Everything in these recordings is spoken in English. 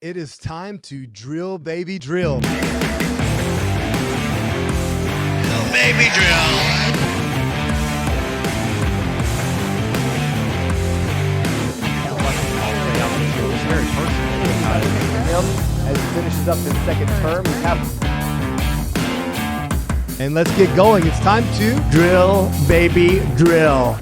It is time to drill, baby, drill. Baby drill. Very personal. Him as he finishes up his second term. And let's get going. It's time to Drill, baby, drill.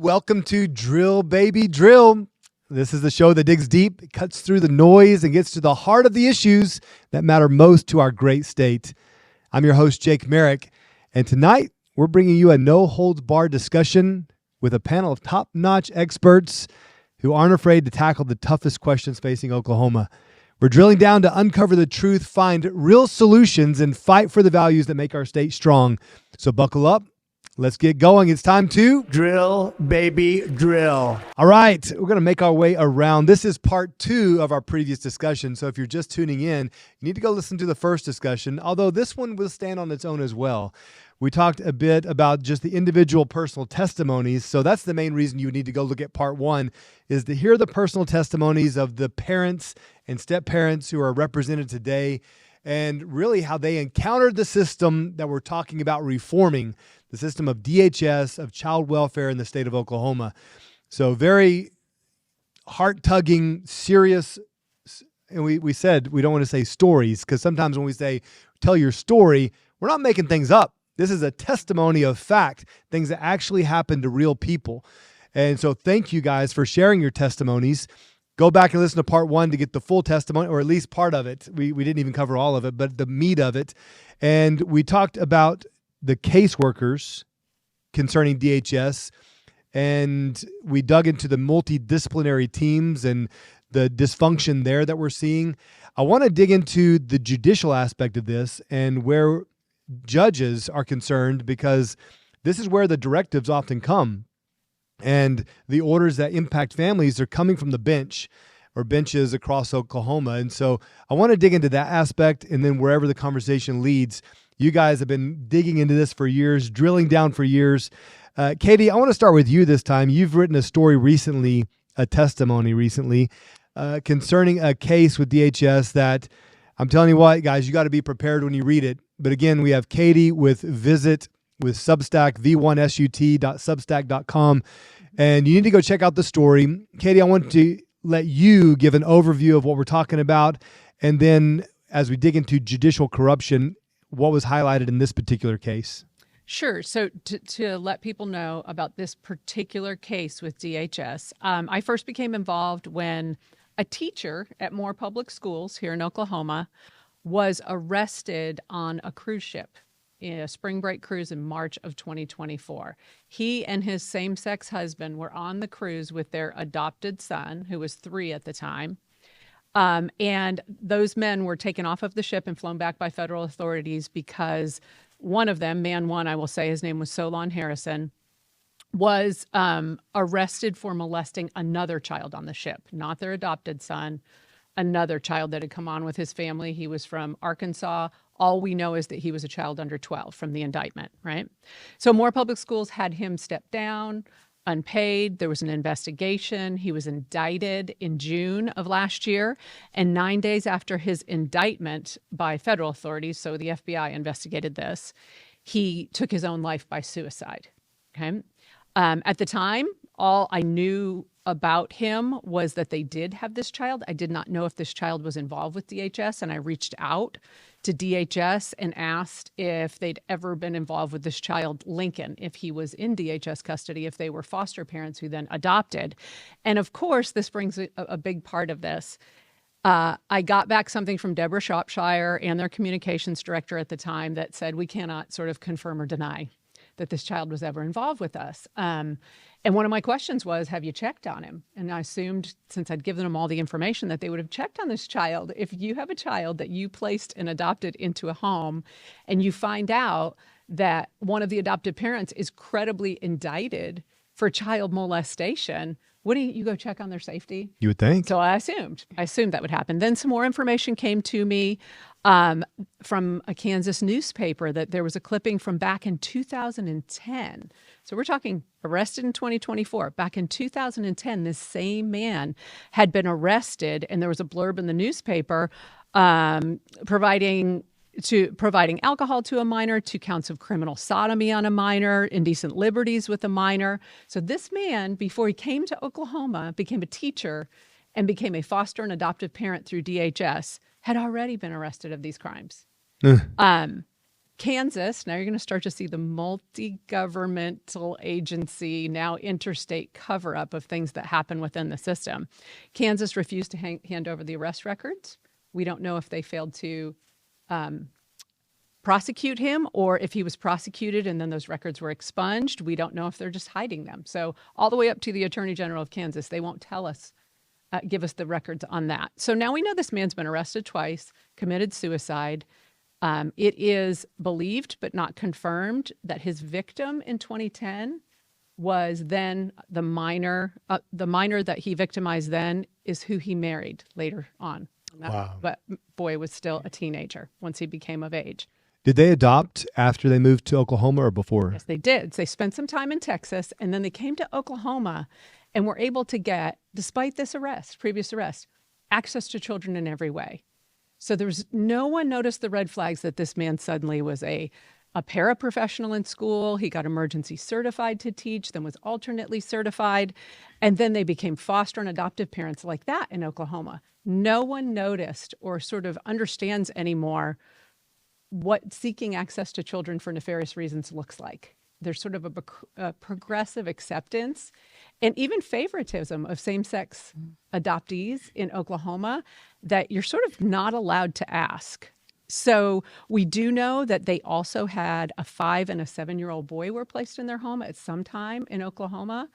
welcome to Drill, Baby, Drill. This is the show that digs deep, cuts through the noise, and gets to the heart of the issues that matter most to our great state. I'm your host, Jake Merrick, and tonight we're bringing you a no-holds-barred discussion with a panel of top-notch experts who aren't afraid to tackle the toughest questions facing Oklahoma. We're drilling down to uncover the truth, find real solutions, and fight for the values that make our state strong. So buckle up. Let's get going. It's time to Drill, baby, drill. All right, we're going to make our way around. This is part 2 of our previous discussion. So if you're just tuning in, you need to go listen to the first discussion, although this one will stand on its own as well. We talked a bit about just the individual personal testimonies. So that's the main reason you need to go look at part 1, is to hear the personal testimonies of the parents and step-parents who are represented today, and really how they encountered the system that we're talking about reforming, the system of DHS, of child welfare in the state of Oklahoma. So very heart-tugging, serious, and we said we don't want to say stories, because sometimes when we say tell your story, we're not making things up. This is a testimony of fact, things that actually happened to real people. And so thank you guys for sharing your testimonies. Go back and listen to part 1 to get the full testimony, or at least part of it. We didn't even cover all of it, but the meat of it. And we talked about the caseworkers concerning DHS, and we dug into the multidisciplinary teams and the dysfunction there that we're seeing. I want to dig into the judicial aspect of this and where judges are concerned, because this is where the directives often come. And the orders that impact families are coming from the bench or benches across Oklahoma. And so I want to dig into that aspect, and then wherever the conversation leads. You guys have been digging into this for years, drilling down for years. Katie, I want to start with you this time. You've written a story recently, a testimony recently, concerning a case with DHS that I'm telling you what, guys, you got to be prepared when you read it. But again, we have Katie with Visit with Substack, v1sut.substack.com. And you need to go check out the story. Katie, I want to let you give an overview of what we're talking about. And then as we dig into judicial corruption, what was highlighted in this particular case? Sure. So to let people know about this particular case with DHS, I first became involved when a teacher at Moore Public Schools here in Oklahoma was arrested on a cruise ship, a spring break cruise in March of 2024. He and his same-sex husband were on the cruise with their adopted son, who was 3 at the time. And those men were taken off of the ship and flown back by federal authorities because one of them, man one, I will say, his name was Solon Harrison, was arrested for molesting another child on the ship, not their adopted son, another child that had come on with his family. He was from Arkansas. All we know is that he was a child under 12 from the indictment, right? So Moore Public Schools had him step down, unpaid. There was an investigation. He was indicted in June of last year. And 9 days after his indictment by federal authorities, so the FBI investigated this, he took his own life by suicide, okay? At the time, all I knew about him was that they did have this child. I did not know if this child was involved with DHS, and I reached out to DHS and asked if they'd ever been involved with this child, Lincoln, if he was in DHS custody, if they were foster parents who then adopted. And of course, this brings a big part of this. I got back something from Deborah Shropshire and their communications director at the time that said, we cannot sort of confirm or deny that this child was ever involved with us. And one of my questions was, have you checked on him? And I assumed, since I'd given them all the information, that they would have checked on this child. If you have a child that you placed and adopted into a home, and you find out that one of the adopted parents is credibly indicted for child molestation, wouldn't you go check on their safety? You would think. So I assumed that would happen. Then some more information came to me from a Kansas newspaper that there was a clipping from back in 2010. So we're talking arrested in 2024. Back in 2010, this same man had been arrested, and there was a blurb in the newspaper providing alcohol to a minor, 2 counts of criminal sodomy on a minor, indecent liberties with a minor. So this man, before he came to Oklahoma, became a teacher and became a foster and adoptive parent through DHS, had already been arrested of these crimes. Kansas, now you're going to start to see the multi-governmental agency, now interstate cover-up of things that happen within the system. Kansas refused to hand over the arrest records. We don't know if they failed to prosecute him or if he was prosecuted and then those records were expunged. We don't know if they're just hiding them. So all the way up to the Attorney General of Kansas, they won't tell us, give us the records on that. So now we know this man's been arrested twice, committed suicide. It is believed but not confirmed that his victim in 2010 was then the minor. The minor that he victimized then is who he married later on. Wow. But boy was still a teenager once he became of age. Did they adopt after they moved to Oklahoma or before? Yes, they did. They spent some time in Texas, and then they came to Oklahoma and were able to get, despite this previous arrest, access to children in every way. So no one noticed the red flags that this man suddenly was a paraprofessional in school. He got emergency certified to teach, then was alternately certified, and then they became foster and adoptive parents like that in Oklahoma. No one noticed or sort of understands anymore what seeking access to children for nefarious reasons looks like. There's sort of a progressive acceptance and even favoritism of same-sex adoptees in Oklahoma that you're sort of not allowed to ask. So we do know that they also had a 5 and a 7-year-old boy were placed in their home at some time in Oklahoma,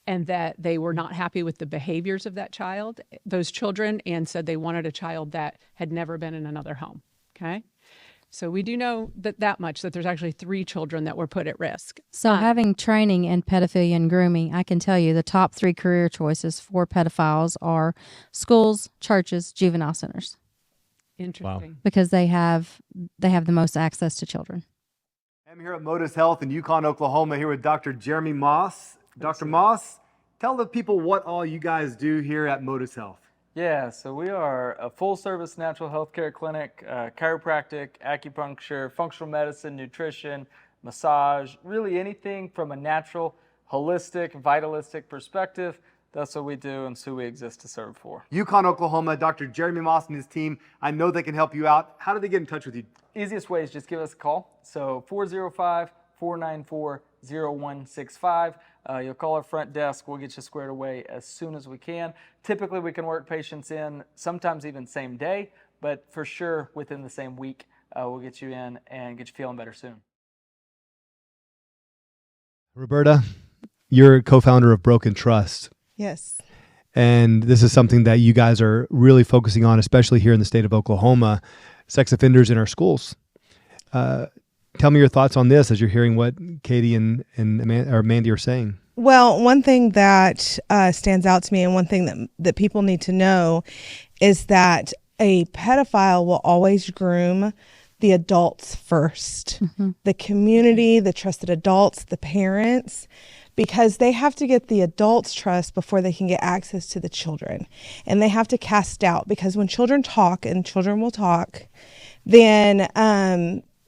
and that they were not happy with the behaviors of those children, and said they wanted a child that had never been in another home. Okay. So we do know that much, that there's actually 3 children that were put at risk. So having training in pedophilia and grooming, I can tell you the top 3 career choices for pedophiles are schools, churches, juvenile centers. Interesting. Wow. Because they have the most access to children. I'm here at Modus Health in Yukon, Oklahoma, here with Dr. Jeremy Moss. Dr. Moss, tell the people what all you guys do here at Modus Health. Yeah, so we are a full-service natural health care clinic, chiropractic, acupuncture, functional medicine, nutrition, massage, really anything from a natural, holistic, vitalistic perspective. That's what we do, and so we exist to serve for. Yukon, Oklahoma, Dr. Jeremy Moss and his team, I know they can help you out. How do they get in touch with you? Easiest way is just give us a call. So 405-494-0165. You'll call our front desk. We'll get you squared away as soon as we can. Typically, we can work patients in sometimes even same day, but for sure within the same week, we'll get you in and get you feeling better soon. Roberta, you're co-founder of Broken Trust. Yes. And this is something that you guys are really focusing on, especially here in the state of Oklahoma, sex offenders in our schools. Tell me your thoughts on this as you're hearing what Katie and Mandy are saying. Well, one thing that stands out to me, and one thing that people need to know, is that a pedophile will always groom the adults first. Mm-hmm. The community, the trusted adults, the parents, because they have to get the adults' trust before they can get access to the children. And they have to cast doubt, because when children talk, and children will talk, then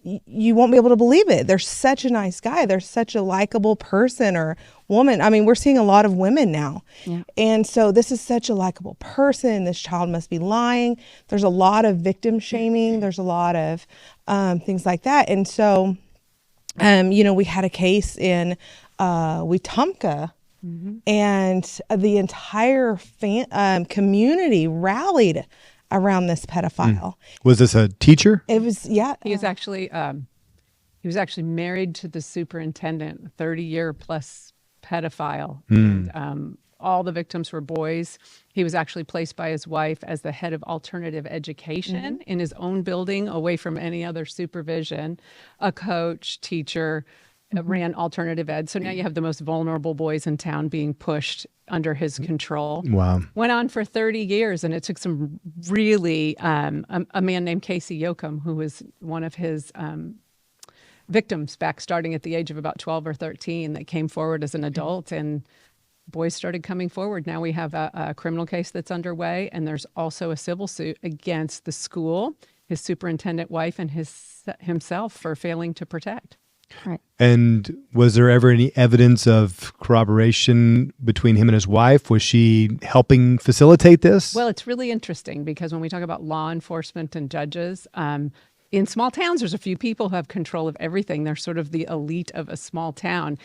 you won't be able to believe it. They're such a nice guy. They're such a likable person or woman. I mean, we're seeing a lot of women now. Yeah. And so this is such a likable person. This child must be lying. There's a lot of victim shaming. There's a lot of things like that. And so, we had a case in Wetumpka, mm-hmm. and the entire community rallied around this pedophile. Was this a teacher? It was, yeah. He was actually married to the superintendent, 30-year plus pedophile. And, all the victims were boys. He was actually placed by his wife as the head of alternative education, mm-hmm. in his own building, away from any other supervision, a coach, teacher. ran alternative ed. So now you have the most vulnerable boys in town being pushed under his control. Wow. Went on for 30 years, and it took some really, a man named Casey Yoakum, who was one of his victims back starting at the age of about 12 or 13, that came forward as an adult, and boys started coming forward. Now we have a criminal case that's underway, and there's also a civil suit against the school, his superintendent wife, and himself for failing to protect. Right. And was there ever any evidence of corroboration between him and his wife? Was she helping facilitate this? Well, it's really interesting because when we talk about law enforcement and judges, in small towns, there's a few people who have control of everything. They're sort of the elite of a small town.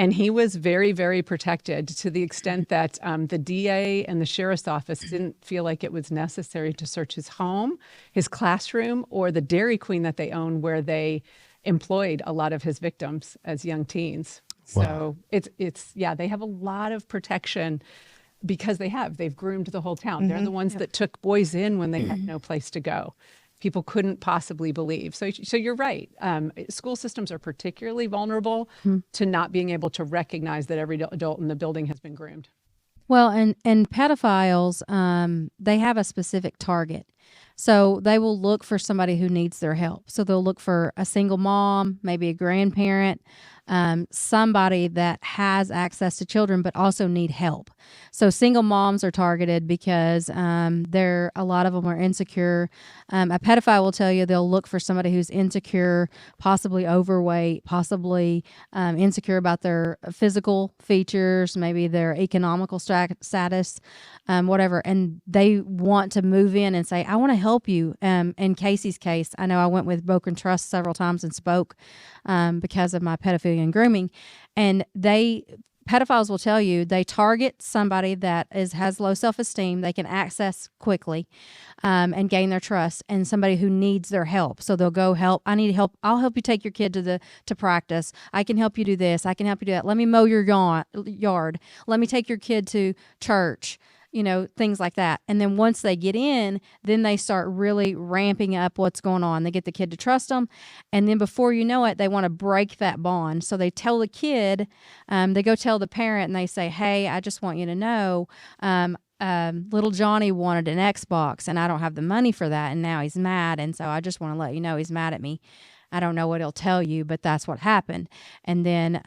And he was very, very protected to the extent that the DA and the sheriff's office didn't feel like it was necessary to search his home, his classroom, or the Dairy Queen that they own, where they employed a lot of his victims as young teens. Wow. So it's they have a lot of protection because they've groomed the whole town. They're the ones that took boys in when they had no place to go. People couldn't possibly believe. So you're right. School systems are particularly vulnerable to not being able to recognize that every adult in the building has been groomed. Well, and pedophiles, they have a specific target. So they will look for somebody who needs their help. So they'll look for a single mom, maybe a grandparent, somebody that has access to children but also need help. So single moms are targeted because a lot of them are insecure. A pedophile will tell you they'll look for somebody who's insecure, possibly overweight, possibly insecure about their physical features, maybe their economical status, whatever. And they want to move in and say, I want to help you. In Casey's case, I know I went with Broken Trust several times and spoke because of my pedophilia and grooming. And pedophiles will tell you they target somebody that has low self-esteem, they can access quickly and gain their trust, and somebody who needs their help. So they'll go, help. I need help. I'll help you take your kid to practice. I can help you do this. I can help you do that. Let me mow your yard. Let me take your kid to church. Things like that. And then once they get in, then they start really ramping up what's going on. They get the kid to trust them. And then before you know it, they want to break that bond. So they tell the kid, they go tell the parent and they say, hey, I just want you to know, little Johnny wanted an Xbox and I don't have the money for that. And now he's mad. And so I just want to let you know he's mad at me. I don't know what he'll tell you, but that's what happened. And then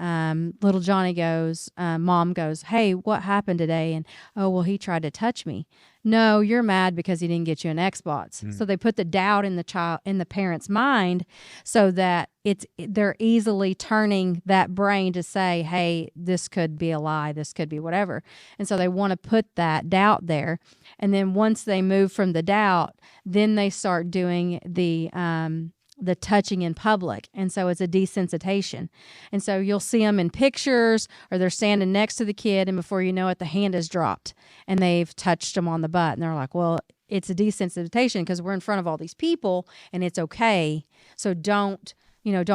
little Johnny goes, mom goes, hey, what happened today? And, oh, well, he tried to touch me. No, you're mad because he didn't get you an Xbox. So they put the doubt in the parent's mind so that they're easily turning that brain to say, hey, this could be a lie. This could be whatever. And so they want to put that doubt there. And then once they move from the doubt, then they start doing the touching in public. And so it's a desensitization. And so you'll see them in pictures or they're standing next to the kid and before you know it, the hand is dropped and they've touched them on the butt. And they're like, well, it's a desensitization because we're in front of all these people and it's okay. So don't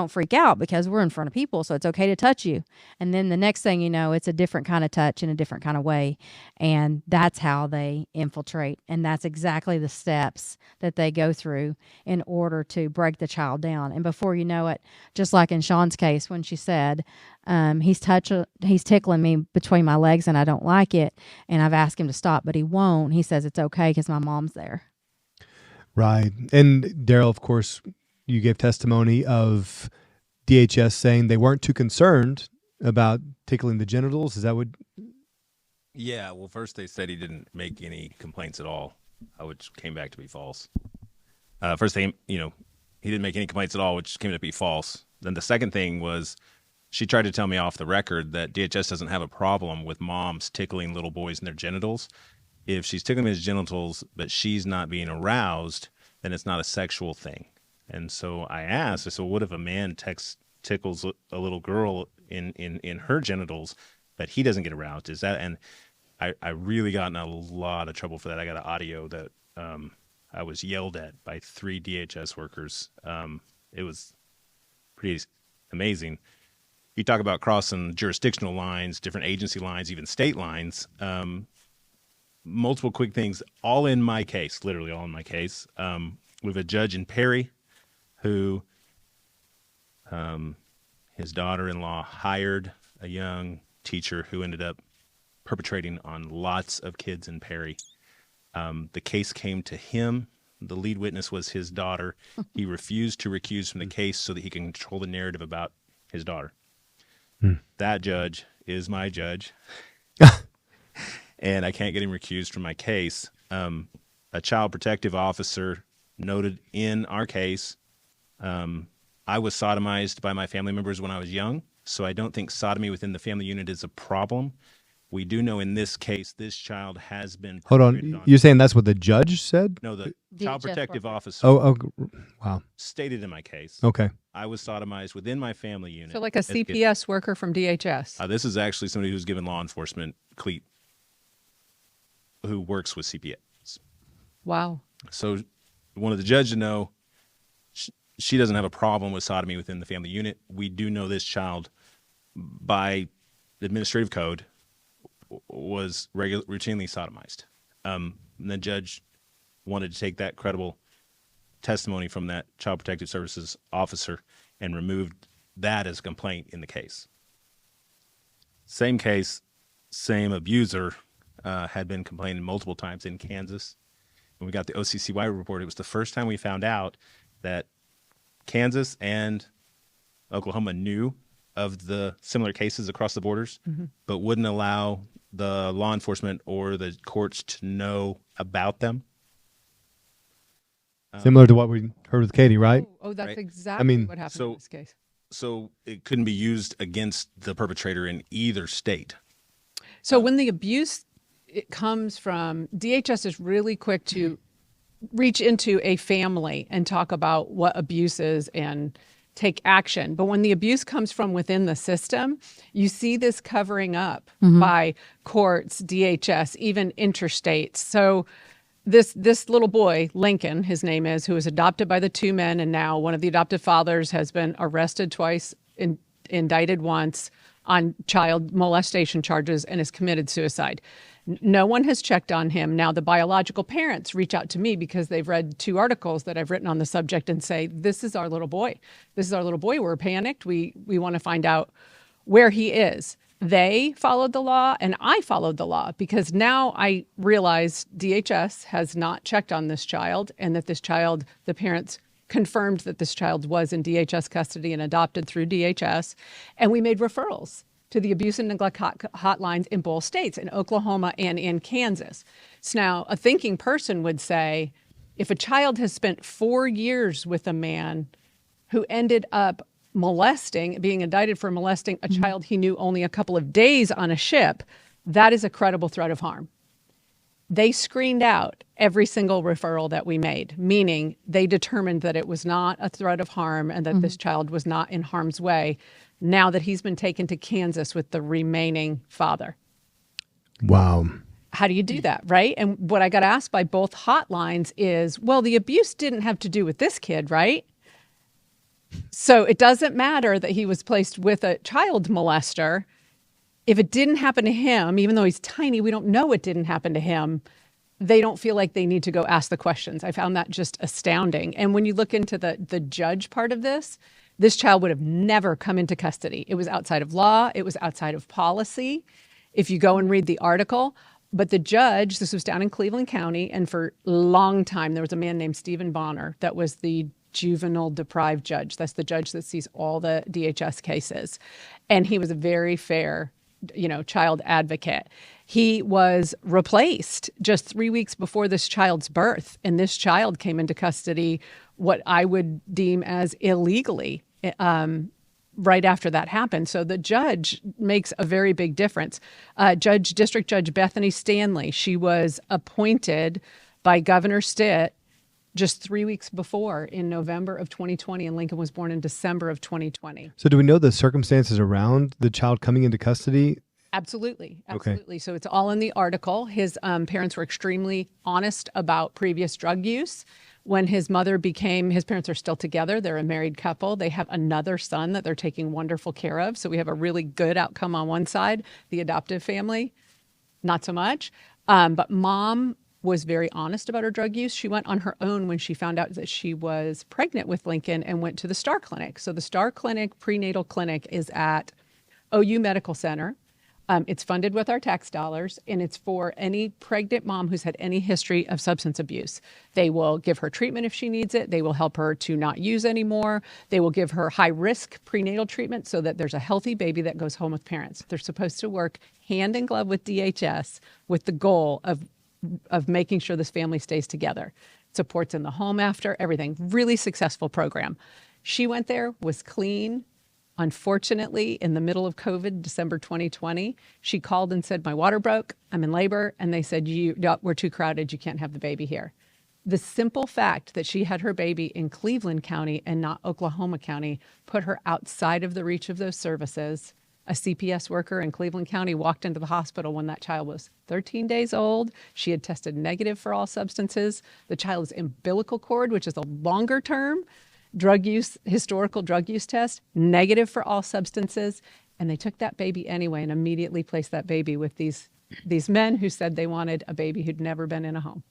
freak out because we're in front of people. So it's okay to touch you. And then the next thing you know, it's a different kind of touch in a different kind of way. And that's how they infiltrate. And that's exactly the steps that they go through in order to break the child down. And before you know it, just like in Sean's case, when she said, he's tickling me between my legs and I don't like it. And I've asked him to stop, but he won't. He says it's okay because my mom's there. Right. And Daryl, of course, you gave testimony of DHS saying they weren't too concerned about tickling the genitals. Is that what? Yeah. Well, first they said he didn't make any complaints at all, which came back to be false. First thing, he didn't make any complaints at all, which came to be false. Then the second thing was she tried to tell me off the record that DHS doesn't have a problem with moms tickling little boys in their genitals. If she's tickling his genitals, but she's not being aroused, then it's not a sexual thing. And so I asked, so what if a man tickles a little girl in her genitals, but he doesn't get aroused? Is that, and I really got in a lot of trouble for that. I got an audio that I was yelled at by 3 DHS workers. It was pretty amazing. You talk about crossing jurisdictional lines, different agency lines, even state lines. Multiple quick things, all in my case, literally all in my case, with a judge in Perry who his daughter-in-law hired a young teacher who ended up perpetrating on lots of kids in Perry. The case came to him. The lead witness was his daughter. He refused to recuse from the case so that he can control the narrative about his daughter. That judge is my judge, and I can't get him recused from my case. A child protective officer noted in our case, I was sodomized by my family members when I was young, so I don't think sodomy within the family unit is a problem. We do know in this case, this child has been. Hold on. You're saying that's what the judge said? No, the child protective officer Oh, wow. stated in my case. Okay. I was sodomized within my family unit. So like a CPS worker from DHS. This is actually somebody who's given law enforcement cleat, who works with CPS. Wow. So wanted the judge to know she doesn't have a problem with sodomy within the family unit. We do know this child, by administrative code, was routinely sodomized. And the judge wanted to take that credible testimony from that Child Protective Services officer and removed that as a complaint in the case. Same case, same abuser had been complaining multiple times in Kansas. When we got the OCCY report, it was the first time we found out that Kansas and Oklahoma knew of the similar cases across the borders, but wouldn't allow the law enforcement or the courts to know about them. Similar to what we heard with Katie, right? Oh, that's Right. exactly what happened in this case. So it couldn't be used against the perpetrator in either state. So when the abuse it comes from, DHS is really quick to reach into a family and talk about what abuse is and take action. But when the abuse comes from within the system, you see this covering up by courts, DHS, even interstates. So this little boy, Lincoln, his name is, who was adopted by the two men, and now one of the adoptive fathers has been arrested twice, indicted once on child molestation charges, and has committed suicide. No one has checked on him. Now, the biological parents reach out to me because they've read 2 articles that I've written on the subject and say, this is our little boy. This is our little boy. We're panicked. We want to find out where he is. They followed the law, and I followed the law, because now I realize DHS has not checked on this child, and that this child, the parents confirmed that this child was in DHS custody and adopted through DHS. And we made referrals to the abuse and neglect hotlines in both states, in Oklahoma and in Kansas. So now a thinking person would say, if a child has spent 4 years with a man who ended up being indicted for molesting a child he knew only a couple of days on a ship, that is a credible threat of harm. They screened out every single referral that we made, meaning they determined that it was not a threat of harm and that this child was not in harm's way, now that he's been taken to Kansas with the remaining father. Wow. How do you do that, right? And what I got asked by both hotlines is, well, the abuse didn't have to do with this kid, right? So it doesn't matter that he was placed with a child molester. If it didn't happen to him, even though he's tiny, we don't know it didn't happen to him. They don't feel like they need to go ask the questions. I found that just astounding. And when you look into the judge part of this child would have never come into custody. It was outside of law. It was outside of policy. If you go and read the article, but the judge, this was down in Cleveland County, and for a long time, there was a man named Stephen Bonner that was the juvenile deprived judge. That's the judge that sees all the DHS cases. And he was a very fair, child advocate. He was replaced just 3 weeks before this child's birth. And this child came into custody, what I would deem as illegally, right after that happened. So the judge makes a very big difference. District Judge Bethany Stanley, she was appointed by Governor Stitt just 3 weeks before, in November of 2020, and Lincoln was born in December of 2020. So do we know the circumstances around the child coming into custody? Absolutely. Absolutely. Okay. So it's all in the article. His parents were extremely honest about previous drug use. When his parents are still together. They're a married couple. They have another son that they're taking wonderful care of. So we have a really good outcome on one side. The adoptive family, not so much. But mom was very honest about her drug use. She went on her own when she found out that she was pregnant with Lincoln and went to the Star Clinic. So the Star Clinic prenatal clinic is at OU Medical Center. It's funded with our tax dollars, and it's for any pregnant mom who's had any history of substance abuse. They will give her treatment if she needs it. They will help her to not use anymore. They will give her high-risk prenatal treatment so that there's a healthy baby that goes home with parents. They're supposed to work hand in glove with DHS with the goal of making sure this family stays together. Supports in the home after, everything. Really successful program. She went there, was clean. Unfortunately, in the middle of COVID, December 2020, she called and said, my water broke, I'm in labor. And they said, we're too crowded, you can't have the baby here. The simple fact that she had her baby in Cleveland County and not Oklahoma County put her outside of the reach of those services. A CPS worker in Cleveland County walked into the hospital when that child was 13 days old. She had tested negative for all substances. The child's umbilical cord, which is a longer term drug use, historical drug use test, negative for all substances. And they took that baby anyway and immediately placed that baby with these men who said they wanted a baby who'd never been in a home.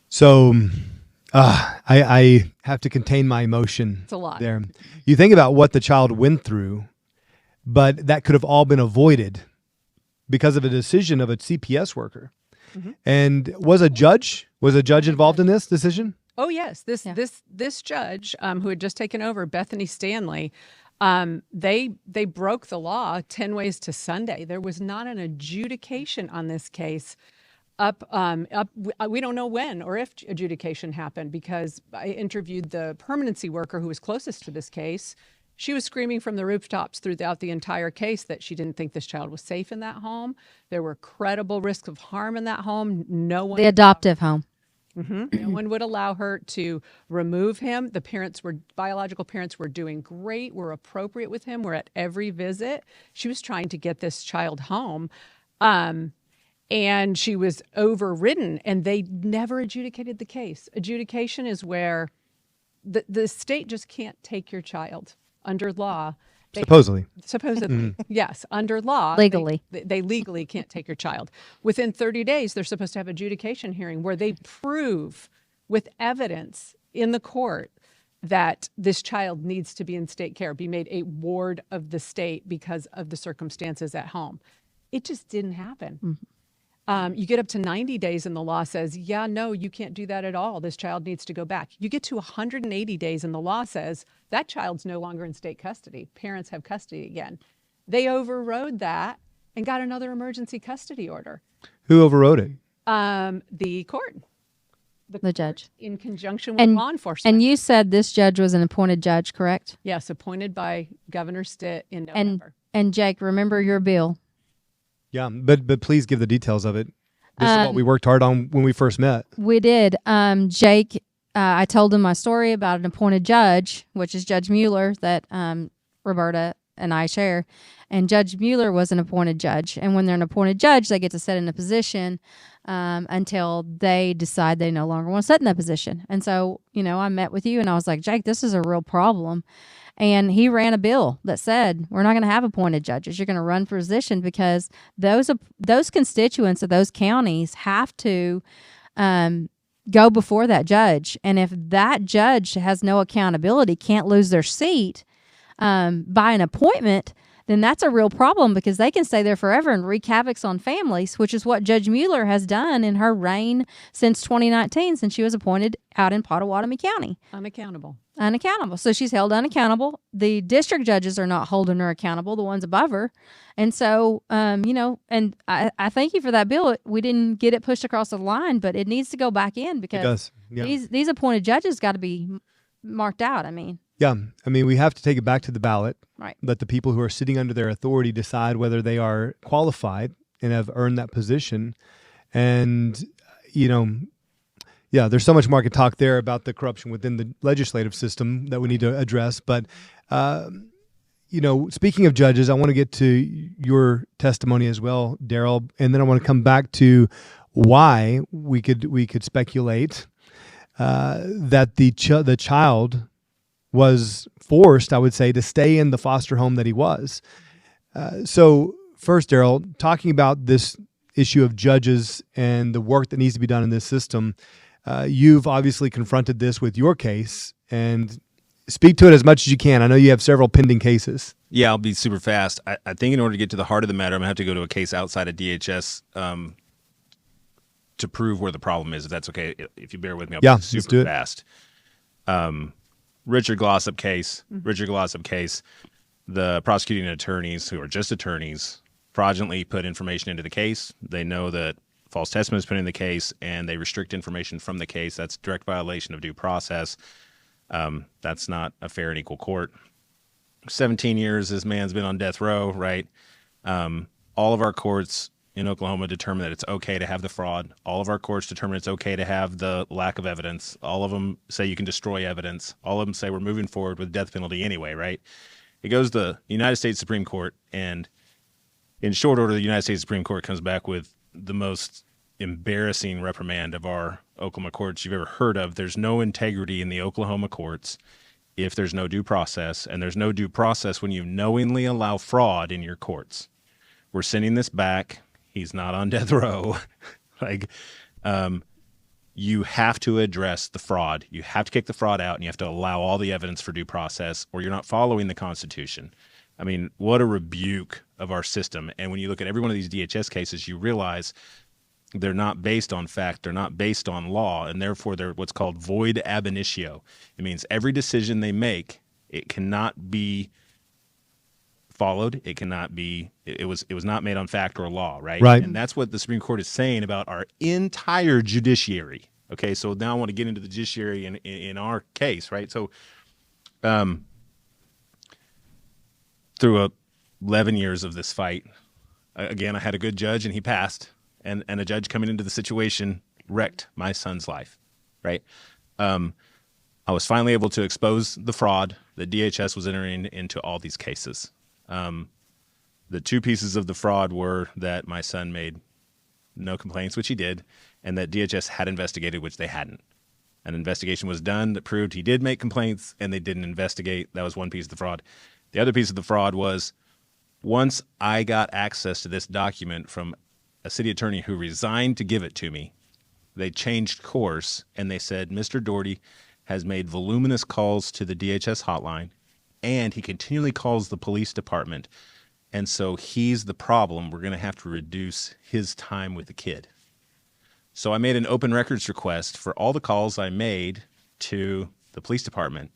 So I have to contain my emotion. It's a lot. There. You think about what the child went through, but that could have all been avoided because of a decision of a CPS worker. Mm-hmm. And was a judge involved in this decision? Oh yes, this judge who had just taken over, Bethany Stanley, they broke the law 10 ways to Sunday. There was not an adjudication on this case up. We don't know when or if adjudication happened because I interviewed the permanency worker who was closest to this case. She was screaming from the rooftops throughout the entire case that she didn't think this child was safe in that home. There were credible risks of harm in that home. The adoptive home. Mm-hmm. No one would allow her to remove him. The biological parents were doing great, were appropriate with him, were at every visit. She was trying to get this child home. And she was overridden, and they never adjudicated the case. Adjudication is where the state just can't take your child under law. Supposedly, yes, under law. Legally. They legally can't take your child. Within 30 days, they're supposed to have adjudication hearing where they prove with evidence in the court that this child needs to be in state care, be made a ward of the state because of the circumstances at home. It just didn't happen. Mm-hmm. You get up to 90 days and the law says, yeah, no, you can't do that at all. This child needs to go back. You get to 180 days and the law says that child's no longer in state custody. Parents have custody again. They overrode that and got another emergency custody order. Who overrode it? The court. The judge. In conjunction with law enforcement. And you said this judge was an appointed judge, correct? Yes, appointed by Governor Stitt in November. And Jake, remember your bill. Yeah, but please give the details of it. This is what we worked hard on when we first met. We did. Jake, I told him my story about an appointed judge, which is Judge Mueller, that Roberta and I share. And Judge Mueller was an appointed judge. And when they're an appointed judge, they get to sit in a position until they decide they no longer want to sit in that position. And so, I met with you and I was like, Jake, this is a real problem. And he ran a bill that said, we're not going to have appointed judges. You're going to run for position because those constituents of those counties have to go before that judge. And if that judge has no accountability, can't lose their seat by an appointment, then that's a real problem because they can stay there forever and wreak havoc on families, which is what Judge Mueller has done in her reign since 2019, since she was appointed out in Pottawatomie County. Unaccountable. So she's held unaccountable. The district judges are not holding her accountable, the ones above her. And so, and I thank you for that bill. We didn't get it pushed across the line, but it needs to go back in because it does. Yeah. These appointed judges got to be marked out. Yeah. We have to take it back to the ballot. Right. Let the people who are sitting under their authority decide whether they are qualified and have earned that position. And, there's so much market talk there about the corruption within the legislative system that we need to address. But, speaking of judges, I want to get to your testimony as well, Daryl. And then I want to come back to why we could speculate that the child was forced, I would say, to stay in the foster home that he was. So first, Daryl, talking about this issue of judges and the work that needs to be done in this system. You've obviously confronted this with your case, and speak to it as much as you can. I know you have several pending cases. Yeah, I'll be super fast. I think in order to get to the heart of the matter, I'm going to have to go to a case outside of DHS to prove where the problem is, if that's okay. If you bear with me, I'll be let's do super it. fast. Richard Glossop case. The prosecuting attorneys, who are just attorneys, fraudulently put information into the case. They know that false testimony is put in the case, and they restrict information from the case. That's direct violation of due process. That's not a fair and equal court. 17 years this man's been on death row, right? All of our courts in Oklahoma determine that it's okay to have the fraud. All of our courts determine it's okay to have the lack of evidence. All of them say you can destroy evidence. All of them say we're moving forward with death penalty anyway, right? It goes to the United States Supreme Court, and in short order, the United States Supreme Court comes back with the most embarrassing reprimand of our Oklahoma courts you've ever heard of. There's no integrity in the Oklahoma courts if there's no due process, and there's no due process when you knowingly allow fraud in your courts. We're sending this back. He's not on death row. You have to address the fraud. You have to kick the fraud out, and you have to allow all the evidence for due process, or you're not following the Constitution. I mean, what a rebuke of our system. And when you look at every one of these DHS cases, you realize they're not based on fact, they're not based on law, and therefore they're what's called void ab initio. It means every decision they make, it cannot be followed. It cannot be. It was not made on fact or law, right? Right. And that's what the Supreme Court is saying about our entire judiciary. Okay, so now I want to get into the judiciary in our case, right? So, through 11 years of this fight, again, I had a good judge, and he passed. And a judge coming into the situation wrecked my son's life, right? I was finally able to expose the fraud that DHS was entering into all these cases. The two pieces of the fraud were that my son made no complaints, which he did, and that DHS had investigated, which they hadn't. An investigation was done that proved he did make complaints, and they didn't investigate. That was one piece of the fraud. The other piece of the fraud was once I got access to this document from a city attorney who resigned to give it to me, they changed course, and they said, Mr. Doherty has made voluminous calls to the DHS hotline, and he continually calls the police department. And so he's the problem. We're going to have to reduce his time with the kid. So I made an open records request for all the calls I made to the police department,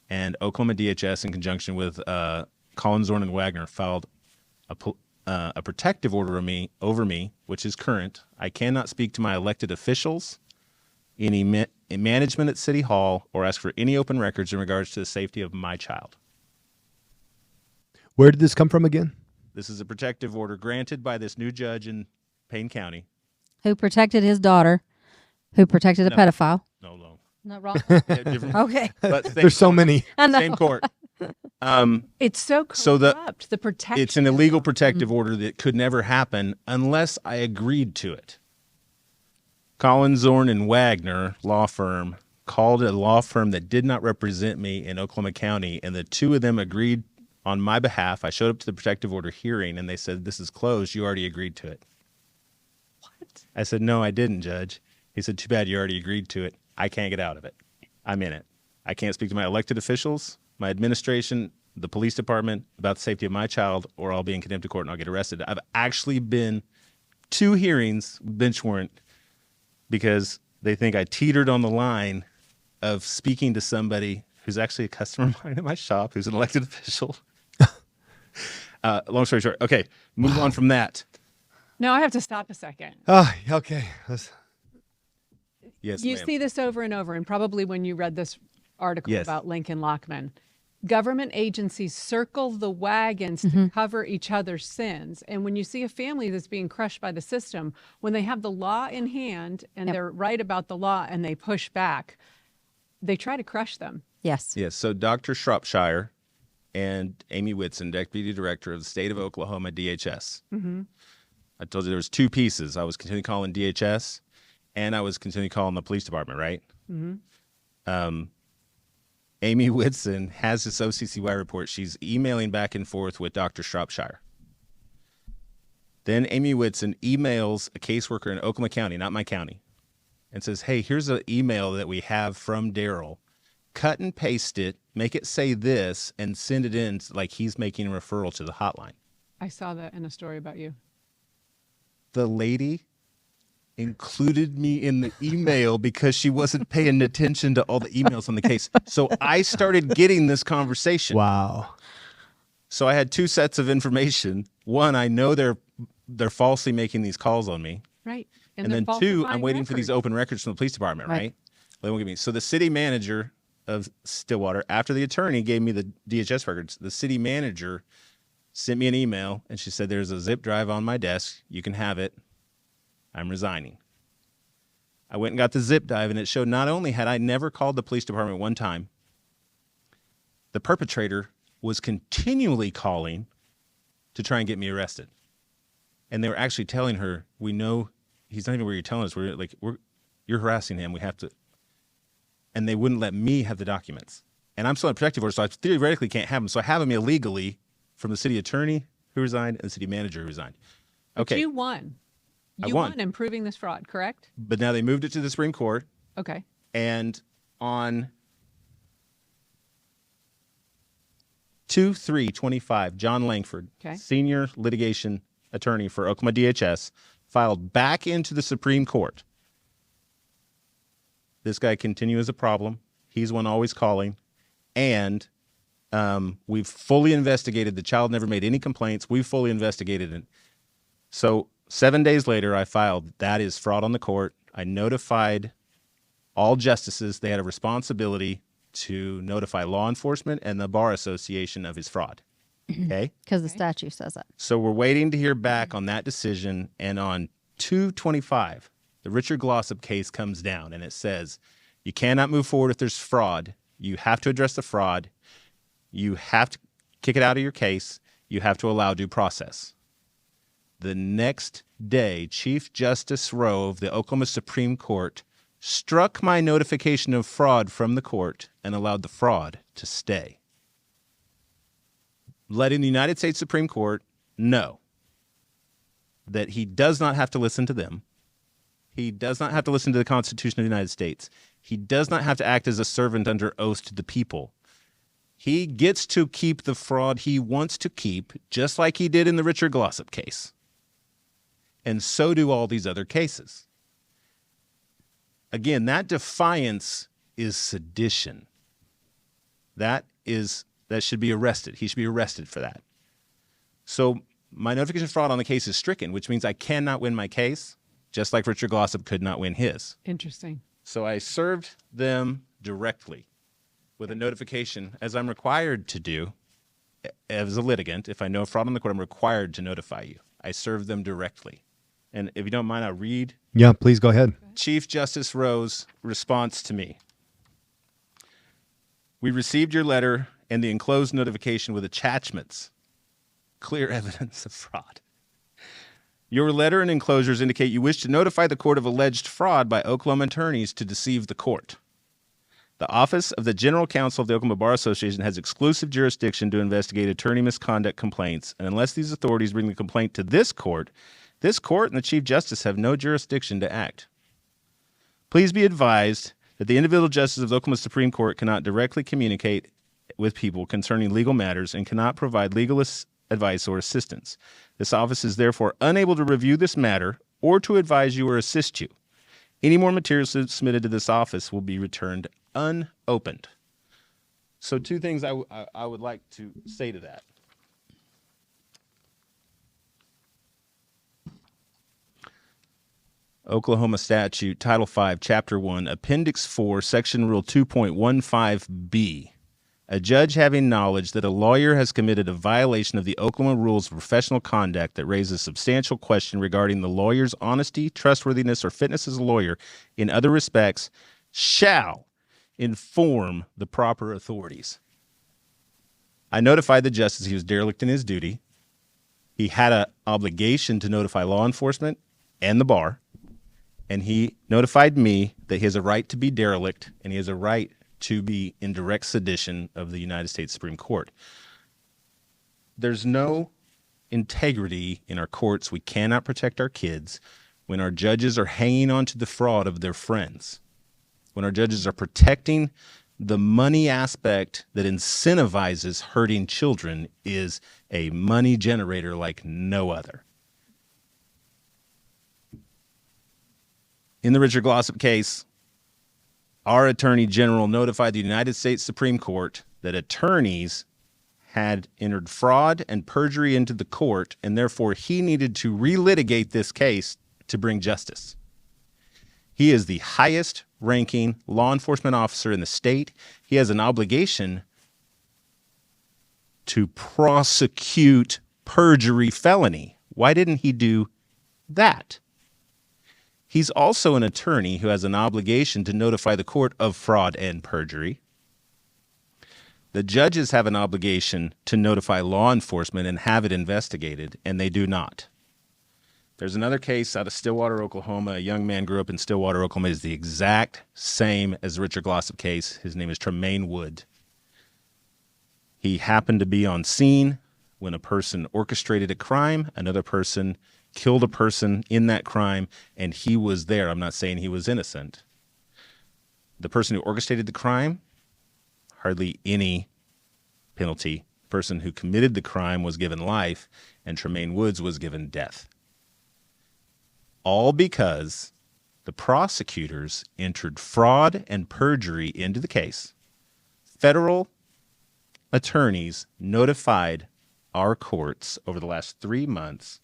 and Oklahoma DHS, in conjunction with Collins, Zorn, and Wagner, filed a protective order over me, which is current. I cannot speak to my elected officials, any management at City Hall, or ask for any open records in regards to the safety of my child. Where did this come from again? This is a protective order granted by this new judge in Payne County. Who protected his daughter, who protected a pedophile. No. Not wrong. Different, Okay. but There's so many. I know. Same court. It's so corrupt. So the protection. It's an illegal protective order that could never happen unless I agreed to it. Collins, Zorn, and Wagner law firm called a law firm that did not represent me in Oklahoma County, and the two of them agreed on my behalf. I showed up to the protective order hearing, and they said, this is closed. You already agreed to it. What? I said, no, I didn't, Judge. He said, too bad, you already agreed to it. I can't get out of it. I'm in it. I can't speak to my elected officials, my administration, the police department about the safety of my child, or I'll be in contempt of court and I'll get arrested. I've actually been 2 hearings, bench warrant, because they think I teetered on the line of speaking to somebody who's actually a customer of mine at my shop, who's an elected official. Long story short. Okay, move on from that. No, I have to stop a second. Okay. Yes, You ma'am. see this over and over, and probably when you read this article Yes. about Lincoln Lockman. Government agencies circle the wagons to cover each other's sins. And when you see a family that's being crushed by the system, when they have the law in hand and they're right about the law and they push back, they try to crush them. Yes. Yes, so Dr. Shropshire and Amy Whitson, Deputy Director of the State of Oklahoma DHS. Mm-hmm. I told you there was 2 pieces. I was continually calling DHS, and I was continually calling the police department, right? Mm-hmm. Amy Whitson has this OCCY report. She's emailing back and forth with Dr. Shropshire. Then Amy Whitson emails a caseworker in Oklahoma County, not my county, and says, hey, here's an email that we have from Daryl. Cut and paste it, make it say this, and send it in like he's making a referral to the hotline. I saw that in a story about you. The lady included me in the email because she wasn't paying attention to all the emails on the case. So I started getting this conversation. Wow. So I had two sets of information. One, I know they're falsely making these calls on me. Right. And then two, I'm waiting for these open records from the police department, right? They won't give me. So the city manager of Stillwater, after the attorney gave me the DHS records, the city manager sent me an email, and she said, there's a zip drive on my desk. You can have it. I'm resigning. I went and got the zip drive, and it showed not only had I never called the police department one time, the perpetrator was continually calling to try and get me arrested. And they were actually telling her, we know he's not even where you're telling us. You're harassing him. We have to. And they wouldn't let me have the documents. And I'm still on protective order, so I theoretically can't have them. So I have them illegally from the city attorney who resigned and the city manager who resigned. Okay. But you won. You won won in proving this fraud, correct? But now they moved it to the Supreme Court. Okay. And on 2/3/25, John Langford, senior litigation attorney for Oklahoma DHS, filed back into the Supreme Court. This guy continues as a problem. He's one always calling. And we've fully investigated. The child never made any complaints. We've fully investigated it. So 7 days later, I filed, that is fraud on the court. I notified all justices. They had a responsibility to notify law enforcement and the Bar Association of his fraud. Okay? Because the statute says that. So we're waiting to hear back on that decision. And on 2/25, the Richard Glossop case comes down, and it says you cannot move forward if there's fraud. You have to address the fraud. You have to kick it out of your case. You have to allow due process. The next day, Chief Justice Rowe of the Oklahoma Supreme Court struck my notification of fraud from the court and allowed the fraud to stay, letting the United States Supreme Court know that he does not have to listen to them. He does not have to listen to the Constitution of the United States. He does not have to act as a servant under oath to the people. He gets to keep the fraud he wants to keep, just like he did in the Richard Glossop case. And so do all these other cases. Again, that defiance is sedition. That should be arrested. He should be arrested for that. So my notification of fraud on the case is stricken, which means I cannot win my case, just like Richard Glossop could not win his. Interesting. So I served them directly with a notification, as I'm required to do as a litigant. If I know fraud on the court, I'm required to notify you. I served them directly. And if you don't mind, I'll read. Yeah, please go ahead. Chief Justice Rowe's response to me. We received your letter and the enclosed notification with attachments. Clear evidence of fraud. Your letter and enclosures indicate you wish to notify the court of alleged fraud by Oklahoma attorneys to deceive the court. The Office of the General Counsel of the Oklahoma Bar Association has exclusive jurisdiction to investigate attorney misconduct complaints, and unless these authorities bring the complaint to this court and the Chief Justice have no jurisdiction to act. Please be advised that the individual justices of the Oklahoma Supreme Court cannot directly communicate with people concerning legal matters and cannot provide legal advice or assistance. This office is therefore unable to review this matter or to advise you or assist you. Any more materials submitted to this office will be returned unopened. So two things I would like to say to that. Oklahoma Statute, Title 5, Chapter 1, Appendix 4, Section Rule 2.15b. A judge having knowledge that a lawyer has committed a violation of the Oklahoma Rules of Professional Conduct that raises substantial question regarding the lawyer's honesty, trustworthiness, or fitness as a lawyer in other respects shall inform the proper authorities. I notified the justice he was derelict in his duty. He had an obligation to notify law enforcement and the bar. And he notified me that he has a right to be derelict and he has a right to be in direct sedition of the United States Supreme Court. There's no integrity in our courts, we cannot protect our kids when our judges are hanging on to the fraud of their friends, when our judges are protecting the money aspect that incentivizes hurting children is a money generator like no other. In the Richard Glossop case, our Attorney General notified the United States Supreme Court that attorneys had entered fraud and perjury into the court, and therefore he needed to relitigate this case to bring justice. He is the highest ranking law enforcement officer in the state. He has an obligation to prosecute perjury felony. Why didn't he do that? He's also an attorney who has an obligation to notify the court of fraud and perjury. The judges have an obligation to notify law enforcement and have it investigated, and they do not. There's another case out of Stillwater, Oklahoma. A young man grew up in Stillwater, Oklahoma. It's the exact same as the Richard Glossop case. His name is Tremaine Wood. He happened to be on scene when a person orchestrated a crime. Another person killed a person in that crime, and he was there. I'm not saying he was innocent. The person who orchestrated the crime, hardly any penalty. The person who committed the crime was given life, and Tremaine Woods was given death. All because the prosecutors entered fraud and perjury into the case. Federal attorneys notified our courts over the last 3 months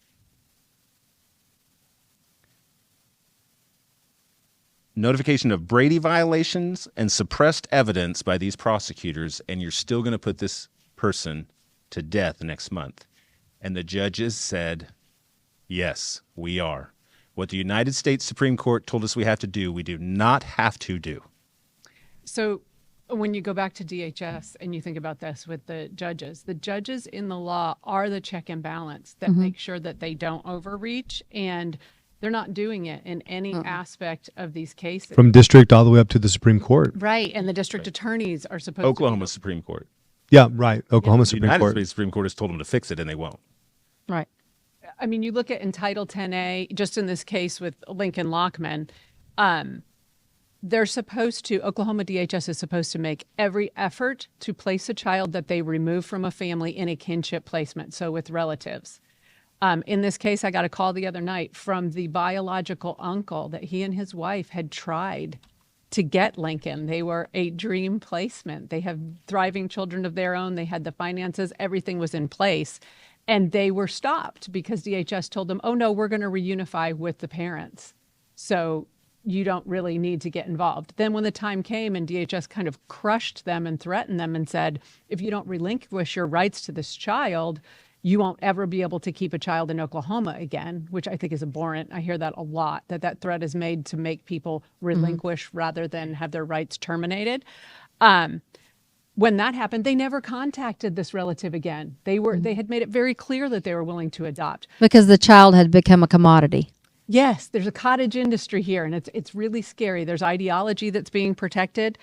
notification of Brady violations and suppressed evidence by these prosecutors, and you're still going to put this person to death next month. And the judges said, yes, we are. What the United States Supreme Court told us we have to do, we do not have to do. So when you go back to DHS and you think about this with the judges in the law are the check and balance that make sure that they don't overreach, and they're not doing it in any aspect of these cases. From district all the way up to the Supreme Court. Right, and the district attorneys are supposed Oklahoma to Supreme Court. Yeah, right. Oklahoma The Supreme United Court. States Supreme Court has told them to fix it, and they won't. Right. I mean, you look at in Title 10A, just in this case with Lincoln Lockman, they're supposed to, Oklahoma DHS is supposed to make every effort to place a child that they remove from a family in a kinship placement, so with relatives. In this case, I got a call the other night from the biological uncle that he and his wife had tried to get Lincoln. They were a dream placement. They have thriving children of their own. They had the finances. Everything was in place. And they were stopped because DHS told them, oh, no, we're going to reunify with the parents. So you don't really need to get involved. Then when the time came and DHS kind of crushed them and threatened them and said, if you don't relinquish your rights to this child, you won't ever be able to keep a child in Oklahoma again, which I think is abhorrent. I hear that a lot, that threat is made to make people relinquish rather than have their rights terminated. When that happened, they never contacted this relative again. They had made it very clear that they were willing to adopt. Because the child had become a commodity. Yes, there's a cottage industry here, and it's really scary. There's ideology that's being protected.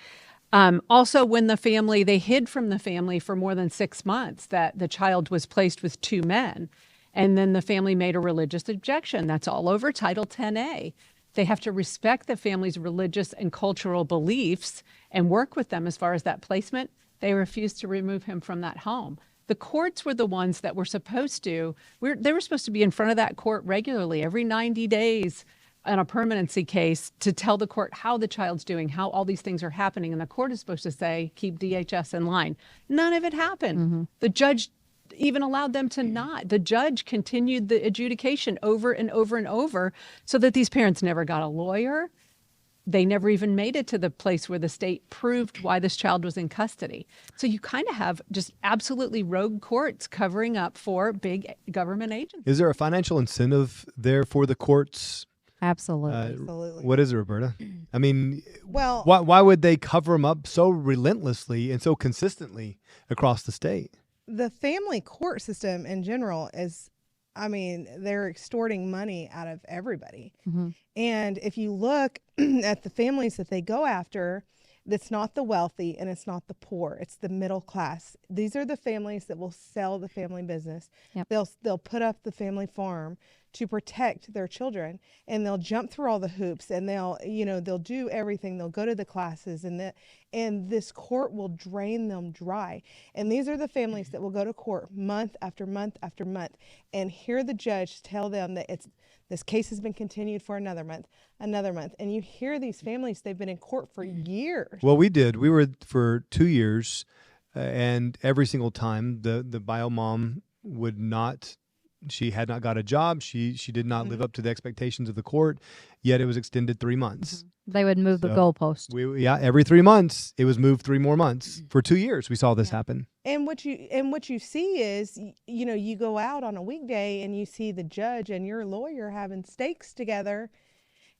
Also, when the family, they hid from the family for more than 6 months that the child was placed with 2 men. And then the family made a religious objection. That's all over Title 10A. They have to respect the family's religious and cultural beliefs and work with them as far as that placement. They refused to remove him from that home. The courts were the ones that were supposed to, they were supposed to be in front of that court regularly, every 90 days on a permanency case, to tell the court how the child's doing, how all these things are happening. And the court is supposed to say, keep DHS in line. None of it happened. The judge even allowed them to not. The judge continued the adjudication over and over and over so that these parents never got a lawyer. They never even made it to the place where the state proved why this child was in custody. So you kind of have just absolutely rogue courts covering up for big government agencies. Is there a financial incentive there for the courts? Absolutely. Absolutely. What is it, Roberta? I mean, Well, why would they cover them up so relentlessly and so consistently across the state? the family court system in general is, I mean, they're extorting money out of everybody. And if you look at the families that they go after, It's not the wealthy and it's not the poor. It's the middle class. These are the families that will sell the family business. Yep. They'll put up the family farm to protect their children, and they'll jump through all the hoops, and they'll do everything. They'll go to the classes, and this court will drain them dry. And these are the families that will go to court month after month after month and hear the judge tell them that this case has been continued for another month. And you hear these families, they've been in court for years. Well, we did. We were for 2 years, and every single time the bio mom would not. She had not got a job. She did not live up to the expectations of the court. Yet it was extended 3 months. They would move the goalpost. Every 3 months it was moved 3 more months. For 2 years we saw this happen. And what you see is, you go out on a weekday and you see the judge and your lawyer having steaks together,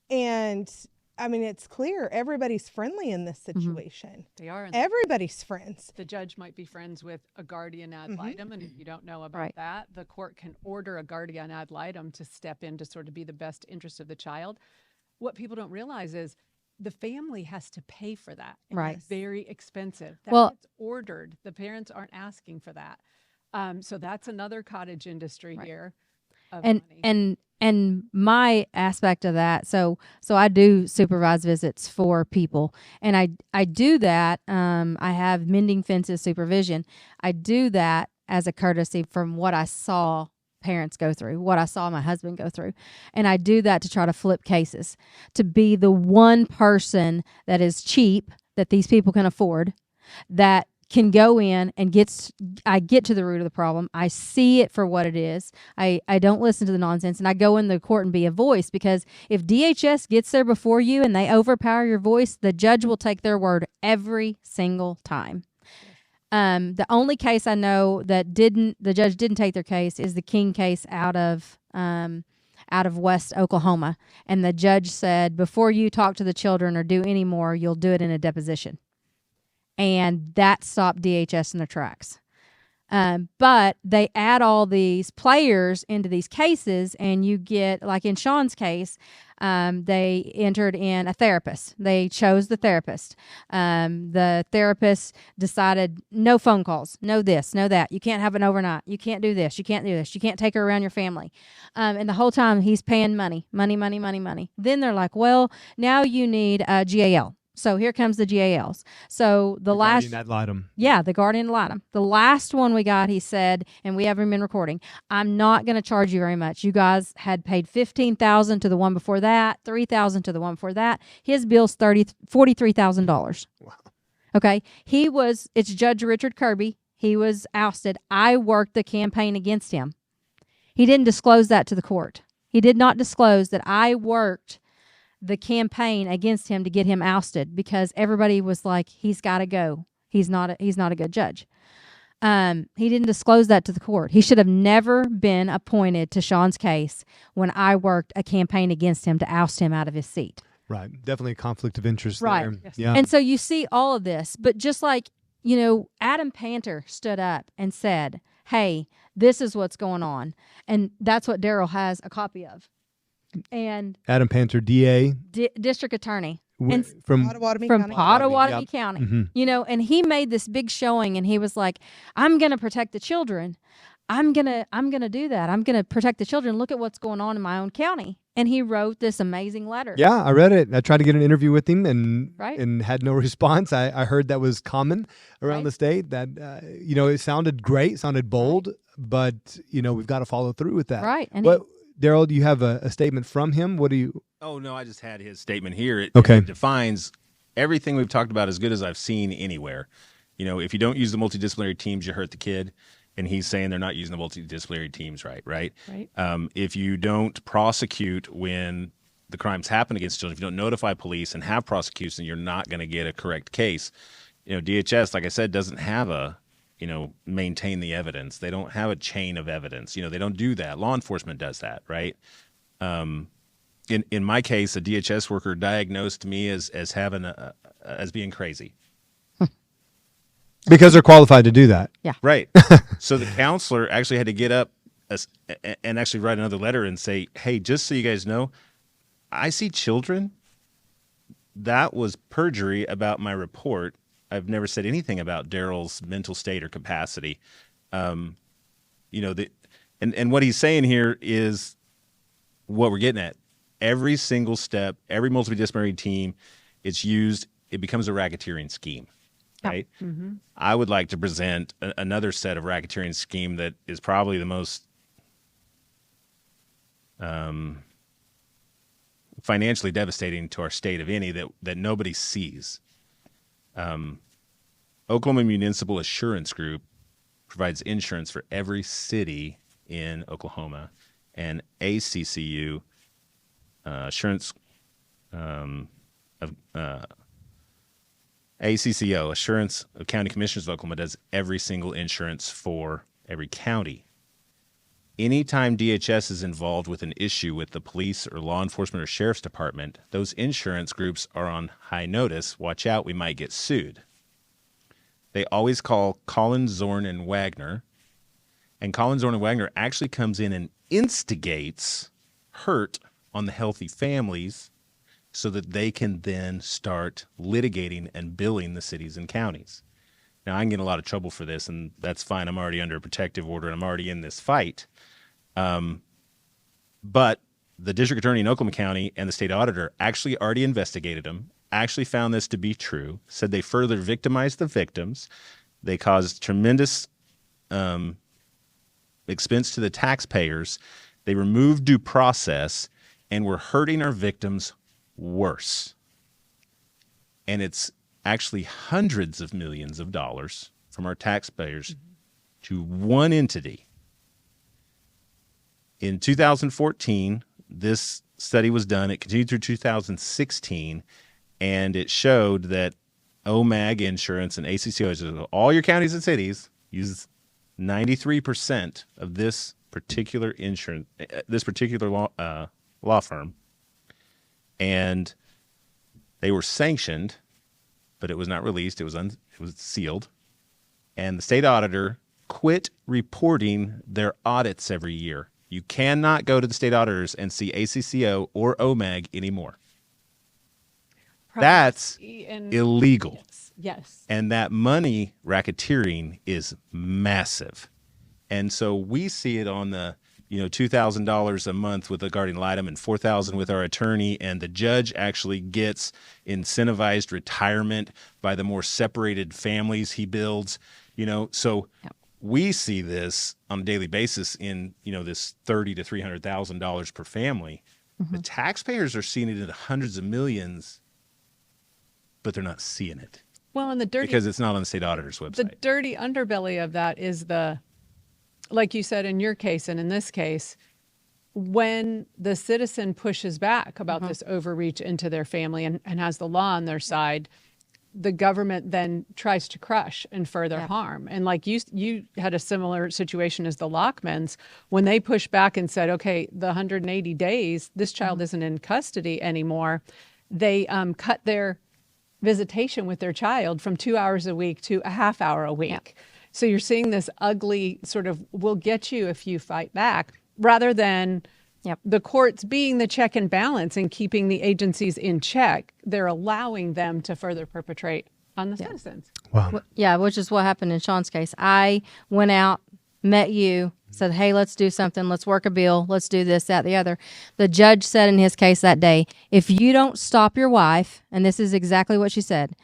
and I mean, it's clear everybody's friendly in this situation. They are. Everybody's friends. The judge might be friends with a guardian ad litem, and if you don't know about that, the court can order a guardian ad litem to step in to sort of be the best interest of the child. What people don't realize is the family has to pay for that. And Right. It's very expensive. That Well- gets ordered. The parents aren't asking for that. So that's another cottage industry here. Of and money. and my aspect of that, so I do supervise visits for people, and I do that. I have mending fences supervision. I do that as a courtesy from what I saw parents go through, what I saw my husband go through, and I do that to try to flip cases, to be the one person that is cheap, that these people can afford, that can go in and I get to the root of the problem. I see it for what it is. I don't listen to the nonsense, and I go in the court and be a voice, because if DHS gets there before you and they overpower your voice, the judge will take their word every single time. The only case I know that the judge didn't take their case is the King case out of West Oklahoma. And the judge said, before you talk to the children or do any more, you'll do it in a deposition. And that stopped DHS in their tracks. But they add all these players into these cases, and you get, like in Sean's case, they entered in a therapist. They chose the therapist. The therapist decided no phone calls, no this, no that. You can't have an overnight. You can't do this. You can't do this. You can't take her around your family. And the whole time he's paying money. Then they're like, well, now you need a GAL. So here comes the GALs. So the last, Guardian ad litem. yeah, the guardian ad litem. The last one we got, he said, and we have him in recording, I'm not going to charge you very much. You guys had paid $15,000 to the one before that, $3,000 to the one before that. His bill's $43,000. Wow. Okay, it's Judge Richard Kirby. He was ousted. I worked the campaign against him. He didn't disclose that to the court. He did not disclose that I worked the campaign against him to get him ousted, because everybody was like, he's got to go. He's not a good judge. He didn't disclose that to the court. He should have never been appointed to Sean's case when I worked a campaign against him to oust him out of his seat. Right. Definitely a conflict of interest Right. there. Yes. Yeah. And so you see all of this, but just like, Adam Panter stood up and said, hey, this is what's going on. And that's what Daryl has a copy of. And Adam Panter, DA. district attorney. From Potawatomi from County. Potawatomi Yep. County, Mhm. and he made this big showing, and he was like, I'm going to protect the children. I'm going to do that. I'm going to protect the children. Look at what's going on in my own county. And he wrote this amazing letter. Yeah, I read it. I tried to get an interview with him and Right. and had no response. I heard that was common around Right. the state. That it sounded great, sounded bold, but we've got to follow through with that. Right. And What, Daryl? Do you have a statement from him? What do you? Oh, no, I just had his statement here. It defines everything we've talked about as good as I've seen anywhere. If you don't use the multidisciplinary teams, you hurt the kid. And he's saying they're not using the multidisciplinary teams right? Right. If you don't prosecute when the crimes happen against children, if you don't notify police and have prosecution, you're not going to get a correct case. DHS, like I said, doesn't have a, maintain the evidence. They don't have a chain of evidence. They don't do that. Law enforcement does that, right? In my case, a DHS worker diagnosed me as having as being crazy. Because they're qualified to do that. Yeah. Right. So the counselor actually had to get up and actually write another letter and say, hey, just so you guys know, I see children that was perjury about my report. I've never said anything about Daryl's mental state or capacity. And what he's saying here is what we're getting at. Every single step, every multidisciplinary team, it becomes a racketeering scheme, right? Mm-hmm. I would like to present another set of racketeering scheme that is probably the most financially devastating to our state of any that nobody sees. Oklahoma Municipal Assurance Group provides insurance for every city in Oklahoma, and ACCU Assurance ACCO Assurance of County Commissioners of Oklahoma does every single insurance for every county. Anytime DHS is involved with an issue with the police or law enforcement or sheriff's department, those insurance groups are on high notice. Watch out, we might get sued. They always call Collins, Zorn, and Wagner. And Collins, Zorn, and Wagner actually comes in and instigates hurt on the healthy families so that they can then start litigating and billing the cities and counties. Now, I can get in a lot of trouble for this, and that's fine. I'm already under a protective order, and I'm already in this fight. But the district attorney in Oklahoma County and the state auditor actually already investigated them, actually found this to be true, said they further victimized the victims. They caused tremendous expense to the taxpayers. They removed due process and were hurting our victims worse. And it's actually hundreds of millions of dollars from our taxpayers to one entity. In 2014, this study was done. It continued through 2016, and it showed that OMAG Insurance and ACCO, all your counties and cities, use 93% of this particular insurance, this particular law firm, and they were sanctioned, but it was not released. It was sealed, and the state auditor quit reporting their audits every year. You cannot go to the state auditors and see ACCO or OMAG anymore. That's illegal. Yes. And that money racketeering is massive. And so we see it on the, $2,000 a month with the guardian ad litem and $4,000 with our attorney, and the judge actually gets incentivized retirement by the more separated families he builds, so yep. We see this on a daily basis in, this $30,000 to $300,000 per family. Mm-hmm. The taxpayers are seeing it in the hundreds of millions, but they're not seeing it. Well, and because it's not on the state auditor's website. The dirty underbelly of that is like you said in your case and in this case, when the citizen pushes back about this overreach into their family and has the law on their side, the government then tries to crush and further harm. And like you had a similar situation as the Lockmans, when they pushed back and said, okay, the 180 days, this child isn't in custody anymore, they cut their visitation with their child from 2 hours a week to a half hour a week. Yep. So you're seeing this ugly sort of, we'll get you if you fight back, rather than the courts being the check and balance and keeping the agencies in check. They're allowing them to further perpetrate on the citizens. Wow. Yeah, which is what happened in Sean's case. I went out, met you, said, hey, let's do something. Let's work a bill. Let's do this, that, the other. The judge said in his case that day, if you don't stop your wife, and this is exactly what she said,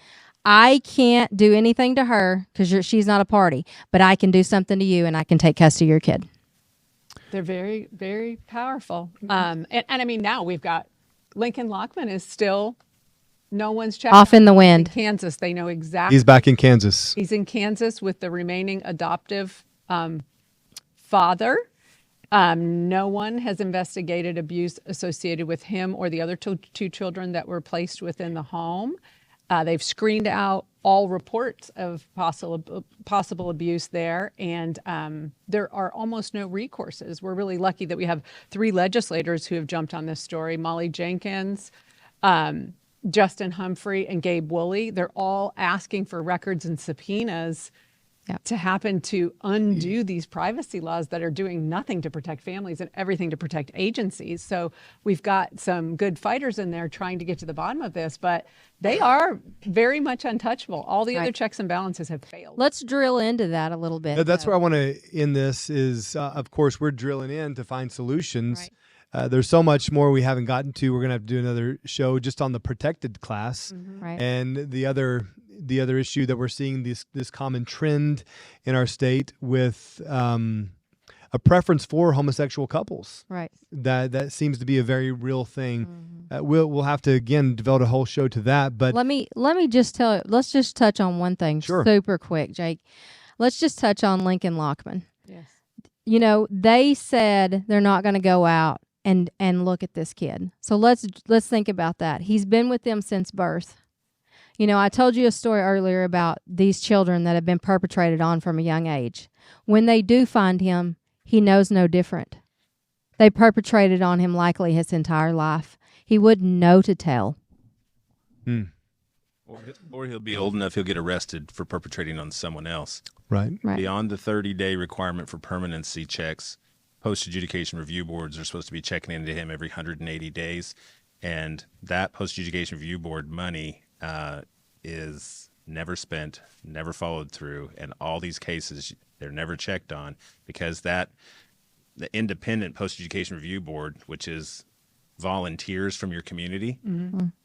I can't do anything to her because she's not a party, but I can do something to you and I can take custody of your kid. They're very, very powerful. And I mean, now we've got Lincoln Lockman is still, no one's checking. Off in the wind. In Kansas. They know exactly. He's back in Kansas. He's in Kansas with the remaining adoptive father. No one has investigated abuse associated with him or the other two children that were placed within the home. They've screened out all reports of possible abuse there, and there are almost no recourses. We're really lucky that we have 3 legislators who have jumped on this story: Molly Jenkins, Justin Humphrey, and Gabe Woolley. They're all asking for records and subpoenas to happen to undo these privacy laws that are doing nothing to protect families and everything to protect agencies. So we've got some good fighters in there trying to get to the bottom of this, but they are very much untouchable. All the other checks and balances have failed. Let's drill into that a little bit. That's where I want to end this is, of course, we're drilling in to find solutions. There's so much more we haven't gotten to. We're going to have to do another show just on the protected class. Right. And the other issue that we're seeing, this common trend in our state with a preference for homosexual couples. Right. That seems to be a very real thing. We'll have to again devote a whole show to that. But let me just let's just touch on one thing super quick, Jake. Let's just touch on Lincoln Lockman. Yes. You know, they said they're not going to go out and look at this kid. So let's think about that. He's been with them since birth. You know, I told you a story earlier about these children that have been perpetrated on from a young age. When they do find him, he knows no different. They perpetrated on him likely his entire life. He wouldn't know to tell. Or he'll be old enough he'll get arrested for perpetrating on someone else. Right. Beyond the 30-day requirement for permanency checks, post-adjudication review boards are supposed to be checking into him every 180 days. And that post-adjudication review board money is never spent, never followed through, and all these cases they're never checked on because the independent post-adjudication review board, which is volunteers from your community,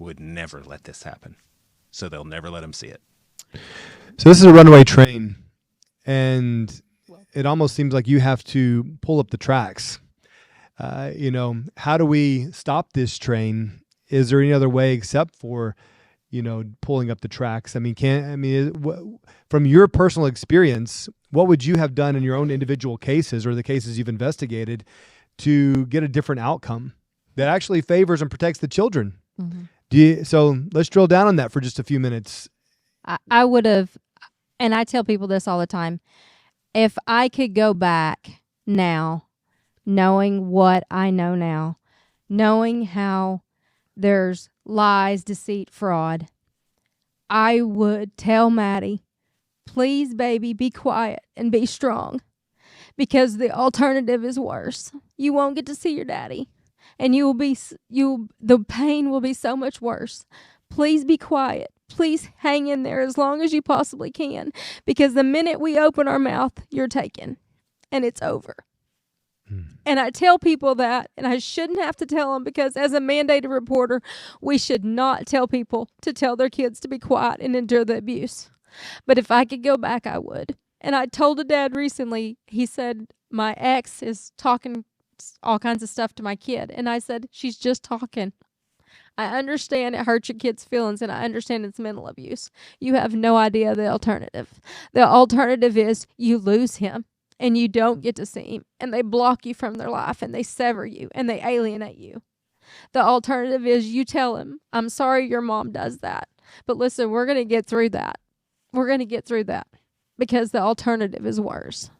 would never let this happen. So they'll never let them see it. So this is a runaway train, and it almost seems like you have to pull up the tracks. You know, how do we stop this train? Is there any other way except for pulling up the tracks? I mean, from your personal experience, what would you have done in your own individual cases or the cases you've investigated to get a different outcome that actually favors and protects the children? So let's drill down on that for just a few minutes. I would have, and I tell people this all the time, if I could go back now, knowing what I know now, knowing how there's lies, deceit, fraud, I would tell Maddie, please, baby, be quiet and be strong because the alternative is worse. You won't get to see your daddy and the pain will be so much worse. Please be quiet. Please hang in there as long as you possibly can because the minute we open our mouth, you're taken and it's over. And I tell people that, and I shouldn't have to tell them because as a mandated reporter, we should not tell people to tell their kids to be quiet and endure the abuse. But if I could go back, I would. And I told a dad recently, he said, my ex is talking all kinds of stuff to my kid. And I said, she's just talking. I understand it hurts your kid's feelings, and I understand it's mental abuse. You have no idea the alternative. The alternative is you lose him. And you don't get to see him, and they block you from their life, and they sever you, and they alienate you. The alternative is you tell him, I'm sorry your mom does that, but listen, we're going to get through that. We're going to get through that because the alternative is worse.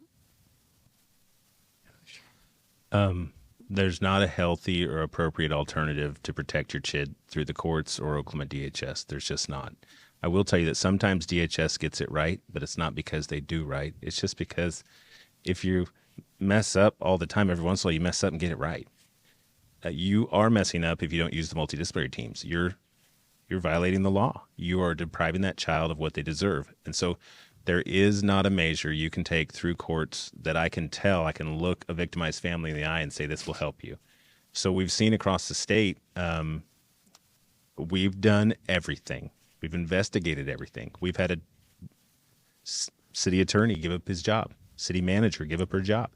There's not a healthy or appropriate alternative to protect your kid through the courts or Oklahoma DHS. There's just not. I will tell you that sometimes DHS gets it right, but it's not because they do right. It's just because if you mess up all the time, every once in a while you mess up and get it right. You are messing up if you don't use the multidisciplinary teams. You're violating the law. You are depriving that child of what they deserve. And so there is not a measure you can take through courts that I can look a victimized family in the eye and say this will help you. So we've seen across the state, we've done everything. We've investigated everything. We've had a city attorney give up his job. City manager give up her job.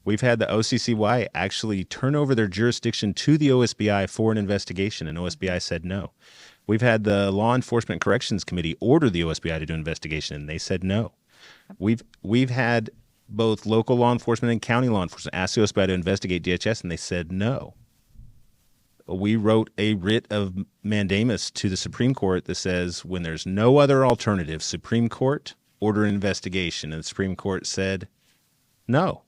We've had the OCCY actually turn over their jurisdiction to the OSBI for an investigation, and OSBI said no. We've had the Law Enforcement Corrections Committee order the OSBI to do an investigation, and they said no. We've had both local law enforcement and county law enforcement ask the OSBI to investigate DHS, and they said no. We wrote a writ of mandamus to the Supreme Court that says when there's no other alternative, Supreme Court order an investigation, and the Supreme Court said no.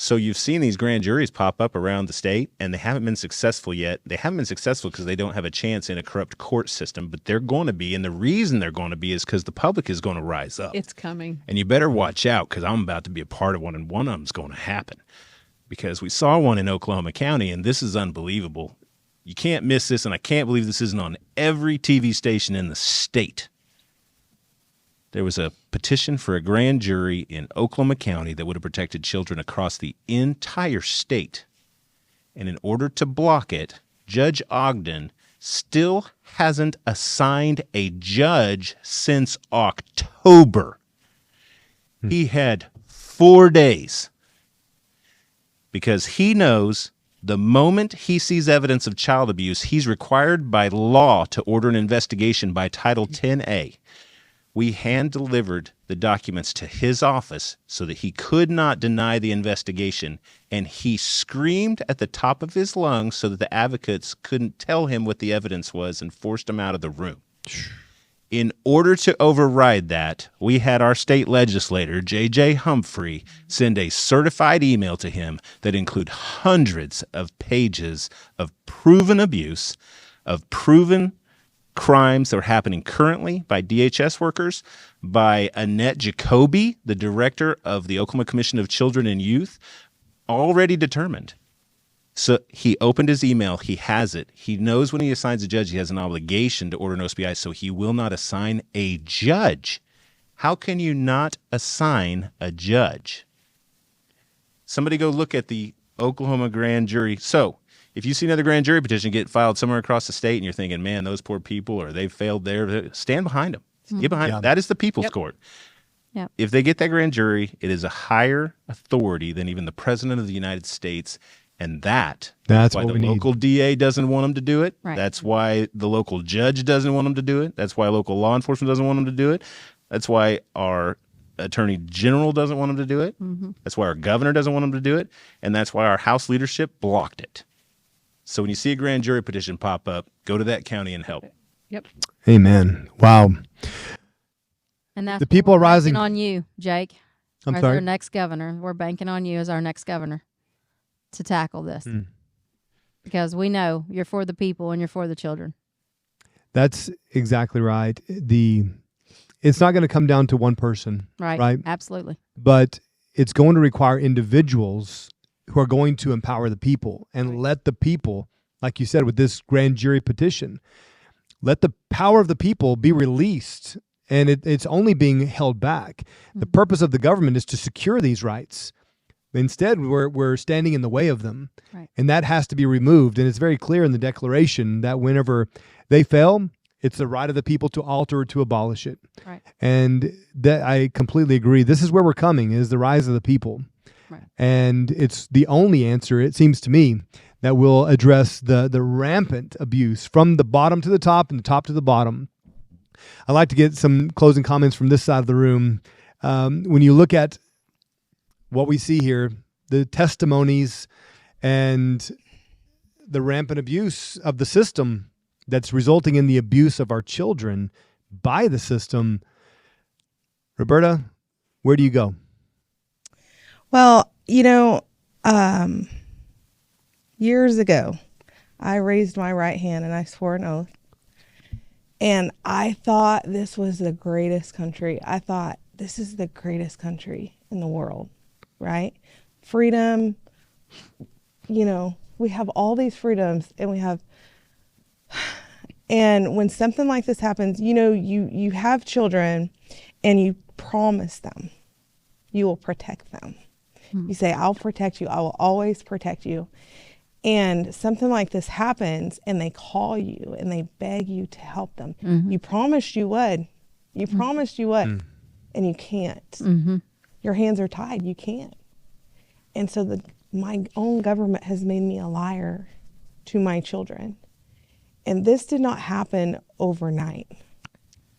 So you've seen these grand juries pop up around the state, and they haven't been successful yet. They haven't been successful because they don't have a chance in a corrupt court system, but they're going to be. And the reason they're going to be is because the public is going to rise up. It's coming. And you better watch out, because I'm about to be a part of one, and one of them's going to happen. Because we saw one in Oklahoma County, and this is unbelievable. You can't miss this, and I can't believe this isn't on every TV station in the state. There was a petition for a grand jury in Oklahoma County that would have protected children across the entire state. And in order to block it, Judge Ogden still hasn't assigned a judge since October. He had 4 days because he knows the moment he sees evidence of child abuse, he's required by law to order an investigation by Title 10A. We hand-delivered the documents to his office so that he could not deny the investigation, and he screamed at the top of his lungs so that the advocates couldn't tell him what the evidence was and forced him out of the room. In order to override that, we had our state legislator, J.J. Humphrey, send a certified email to him that include hundreds of pages of proven abuse, of proven crimes that are happening currently by DHS workers, by Annette Jacoby, the director of the Oklahoma Commission of Children and Youth, already determined. So he opened his email. He has it. He knows when he assigns a judge, he has an obligation to order an OSBI, so he will not assign a judge. How can you not assign a judge? Somebody go look at the Oklahoma grand jury. So if you see another grand jury petition get filed somewhere across the state and you're thinking, man, those poor people, or they've failed there, stand behind them. Get behind them. That is the people's court. Yep. If they get that grand jury, it is a higher authority than even the president of the United States. And that's why the local DA doesn't want them to do it. Right. That's why the local judge doesn't want them to do it. That's why local law enforcement doesn't want them to do it. That's why our attorney general doesn't want them to do it. Mm-hmm. That's why our governor doesn't want them to do it. And that's why our House leadership blocked it. So when you see a grand jury petition pop up, go to that county and help. Yep. Amen. Wow. And that's The people we're are rising. banking on you, Jake. I'm as sorry? our next governor. We're banking on you as our next governor to tackle this. Because we know you're for the people and you're for the children. That's exactly right. It's not going to come down to one person, Right. Absolutely. but it's going to require individuals who are going to empower the people and let the people, like you said, with this grand jury petition, let the power of the people be released. And it's only being held back. The purpose of the government is to secure these rights. Instead, we're standing in the way of them. Right. And that has to be removed. And it's very clear in the Declaration that whenever they fail, it's the right of the people to alter or to abolish it. Right. And that I completely agree. This is where we're coming, is the rise of the people. Right. And it's the only answer, it seems to me, that will address the rampant abuse from the bottom to the top and the top to the bottom. I'd like to get some closing comments from this side of the room. When you look at what we see here, the testimonies and the rampant abuse of the system that's resulting in the abuse of our children by the system, Roberta, where do you go? Well, years ago, I raised my right hand and I swore an oath. And I thought this was the greatest country. I thought this is the greatest country in the world, right? Freedom, we have all these freedoms and when something like this happens, you have children and you promise them you will protect them. You say, I'll protect you. I will always protect you. And something like this happens and they call you and they beg you to help them. You promised you would. You promised you would. And you can't. Your hands are tied. You can't. And so my own government has made me a liar to my children. And this did not happen overnight.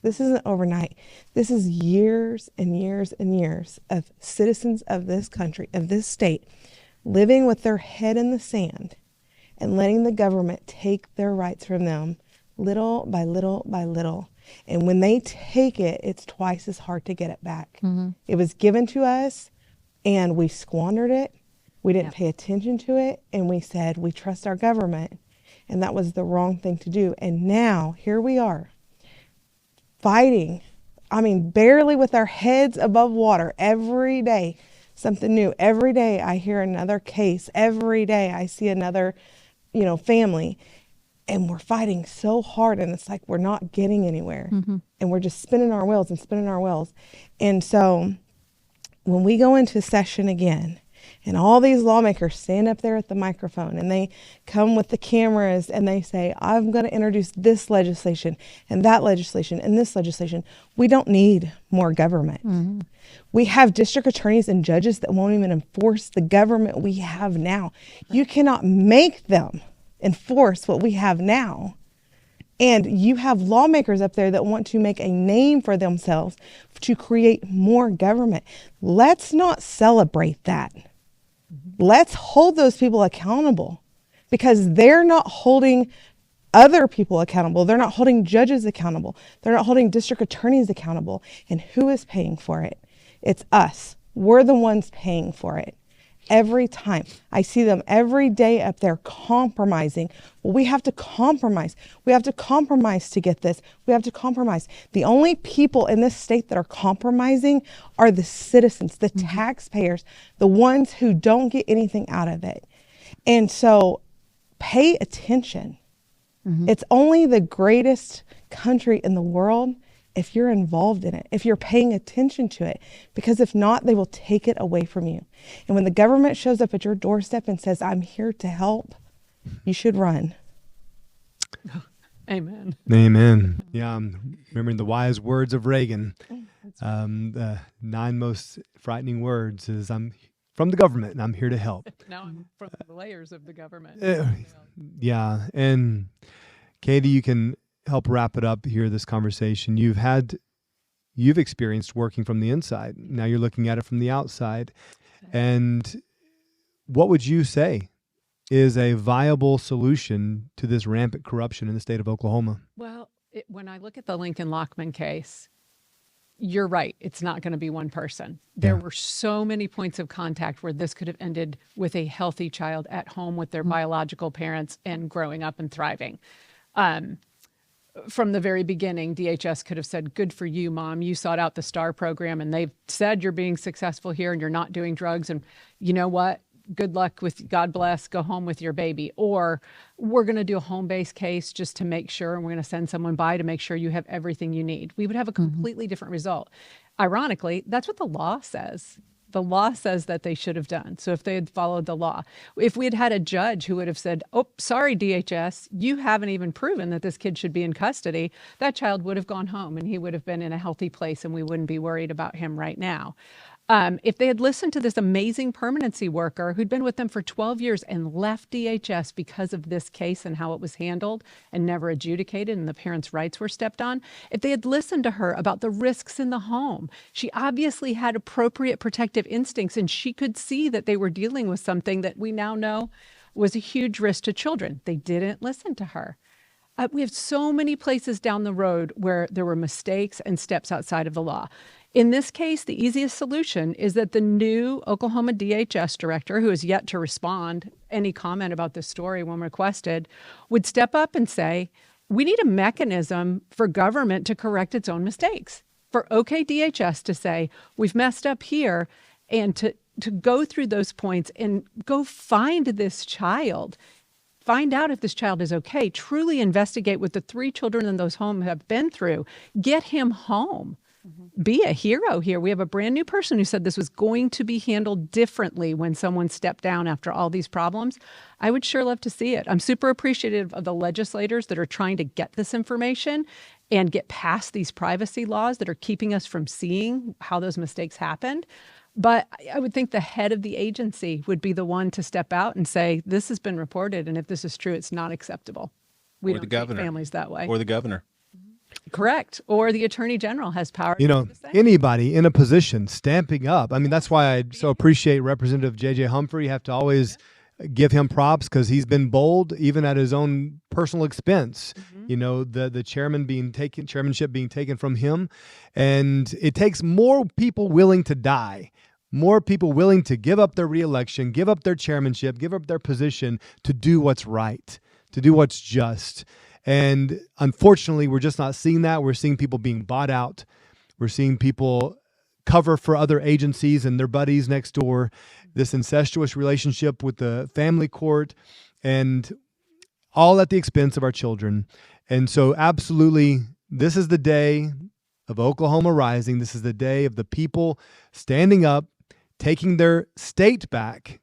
This isn't overnight. This is years and years and years of citizens of this country, of this state, living with their head in the sand and letting the government take their rights from them little by little by little. And when they take it, it's twice as hard to get it back. It was given to us and we squandered it. We didn't pay attention to it, and we said we trust our government, and that was the wrong thing to do. And now here we are fighting, barely with our heads above water every day, something new. Every day I hear another case. Every day I see another, family, and we're fighting so hard, and it's like we're not getting anywhere, and we're just spinning our wheels and spinning our wheels. And so when we go into session again, and all these lawmakers stand up there at the microphone, and they come with the cameras, and they say, I'm going to introduce this legislation and that legislation and this legislation. We don't need more government. We have district attorneys and judges that won't even enforce the government we have now. You cannot make them enforce what we have now. And you have lawmakers up there that want to make a name for themselves to create more government. Let's not celebrate that. Let's hold those people accountable, because they're not holding other people accountable. They're not holding judges accountable. They're not holding district attorneys accountable. And who is paying for it? It's us. We're the ones paying for it. Every time I see them every day up there compromising. Well, we have to compromise. We have to compromise to get this. We have to compromise. The only people in this state that are compromising are the citizens, the taxpayers, the ones who don't get anything out of it. And so pay attention. It's only the greatest country in the world if you're involved in it, if you're paying attention to it, because if not, they will take it away from you. And when the government shows up at your doorstep and says, I'm here to help, you should run. Amen. Amen. Yeah, I'm remembering the wise words of Reagan. The 9 most frightening words is, I'm from the government and I'm here to help. Now I'm from the layers of the government. Yeah. And Katie, you can help wrap it up here, this conversation. You've experienced working from the inside. Now you're looking at it from the outside. And what would you say is a viable solution to this rampant corruption in the state of Oklahoma? Well, when I look at the Lincoln Lockman case, you're right. It's not going to be one person. There were so many points of contact where this could have ended with a healthy child at home with their biological parents and growing up and thriving. From the very beginning, DHS could have said, good for you, Mom. You sought out the STAR program, and they've said you're being successful here and you're not doing drugs. And you know what? Good luck with, God bless, go home with your baby. Or we're going to do a home-based case just to make sure, and we're going to send someone by to make sure you have everything you need. We would have a completely different result. Ironically, that's what the law says. The law says that they should have done. So if they had followed the law, if we had had a judge who would have said, oh, sorry, DHS, you haven't even proven that this kid should be in custody, that child would have gone home and he would have been in a healthy place and we wouldn't be worried about him right now. If they had listened to this amazing permanency worker who'd been with them for 12 years and left DHS because of this case and how it was handled and never adjudicated and the parents' rights were stepped on, if they had listened to her about the risks in the home, she obviously had appropriate protective instincts and she could see that they were dealing with something that we now know was a huge risk to children. They didn't listen to her. We have so many places down the road where there were mistakes and steps outside of the law. In this case, the easiest solution is that the new Oklahoma DHS director, who has yet to respond any comment about this story when requested, would step up and say, we need a mechanism for government to correct its own mistakes. For OKDHS to say, we've messed up here, and to go through those points and go find this child. Find out if this child is okay. Truly investigate what the 3 children in those homes have been through. Get him home. Be a hero here. We have a brand new person who said this was going to be handled differently when someone stepped down after all these problems. I would sure love to see it. I'm super appreciative of the legislators that are trying to get this information and get past these privacy laws that are keeping us from seeing how those mistakes happened. But I would think the head of the agency would be the one to step out and say, this has been reported, and if this is true, it's not acceptable. We don't treat families that way. Or the governor. Correct. Or the attorney general has power. You know, anybody in a position stamping up. I mean, that's why I so appreciate Representative J.J. Humphrey. You have to always give him props because he's been bold, even at his own personal expense. You know, the chairmanship being taken from him. And it takes more people willing to die, more people willing to give up their reelection, give up their chairmanship, give up their position to do what's right, to do what's just. And unfortunately, we're just not seeing that. We're seeing people being bought out. We're seeing people cover for other agencies and their buddies next door, this incestuous relationship with the family court, and all at the expense of our children. And so absolutely, this is the day of Oklahoma Rising. This is the day of the people standing up, taking their state back.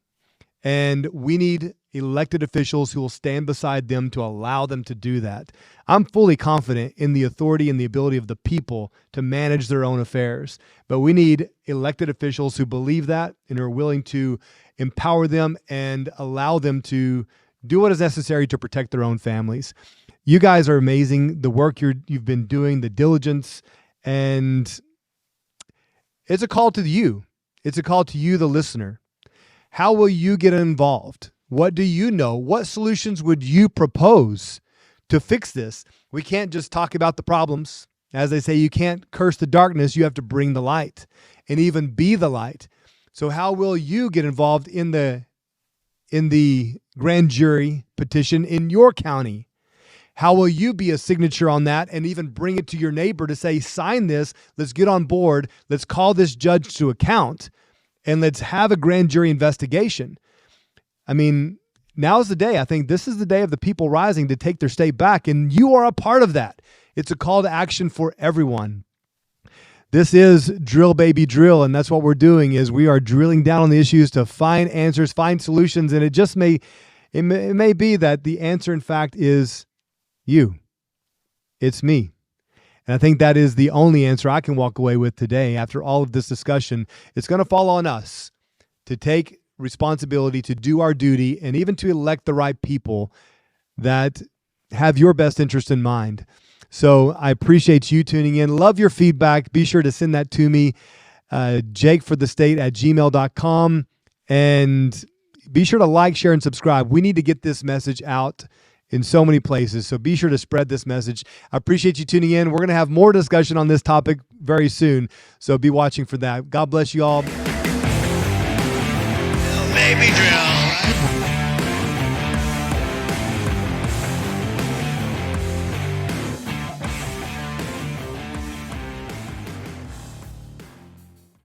And we need elected officials who will stand beside them to allow them to do that. I'm fully confident in the authority and the ability of the people to manage their own affairs. But we need elected officials who believe that and are willing to empower them and allow them to do what is necessary to protect their own families. You guys are amazing. The work you've been doing, the diligence, and it's a call to you. It's a call to you, the listener. How will you get involved? What do you know? What solutions would you propose to fix this? We can't just talk about the problems. As they say, you can't curse the darkness. You have to bring the light and even be the light. So how will you get involved in the grand jury petition in your county? How will you be a signature on that and even bring it to your neighbor to say, sign this, let's get on board, let's call this judge to account, and let's have a grand jury investigation? I mean, now's the day. I think this is the day of the people rising to take their state back, and you are a part of that. It's a call to action for everyone. This is Drill Baby Drill, and that's what we're doing is we are drilling down on the issues to find answers, find solutions, and it may be that the answer, in fact, is you. It's me. And I think that is the only answer I can walk away with today after all of this discussion. It's going to fall on us to take responsibility, to do our duty, and even to elect the right people that have your best interest in mind. So I appreciate you tuning in. Love your feedback. Be sure to send that to me, jakeforthestate@gmail.com. And be sure to like, share, and subscribe. We need to get this message out in so many places. So be sure to spread this message. I appreciate you tuning in. We're going to have more discussion on this topic very soon. So be watching for that. God bless you all. Baby drill.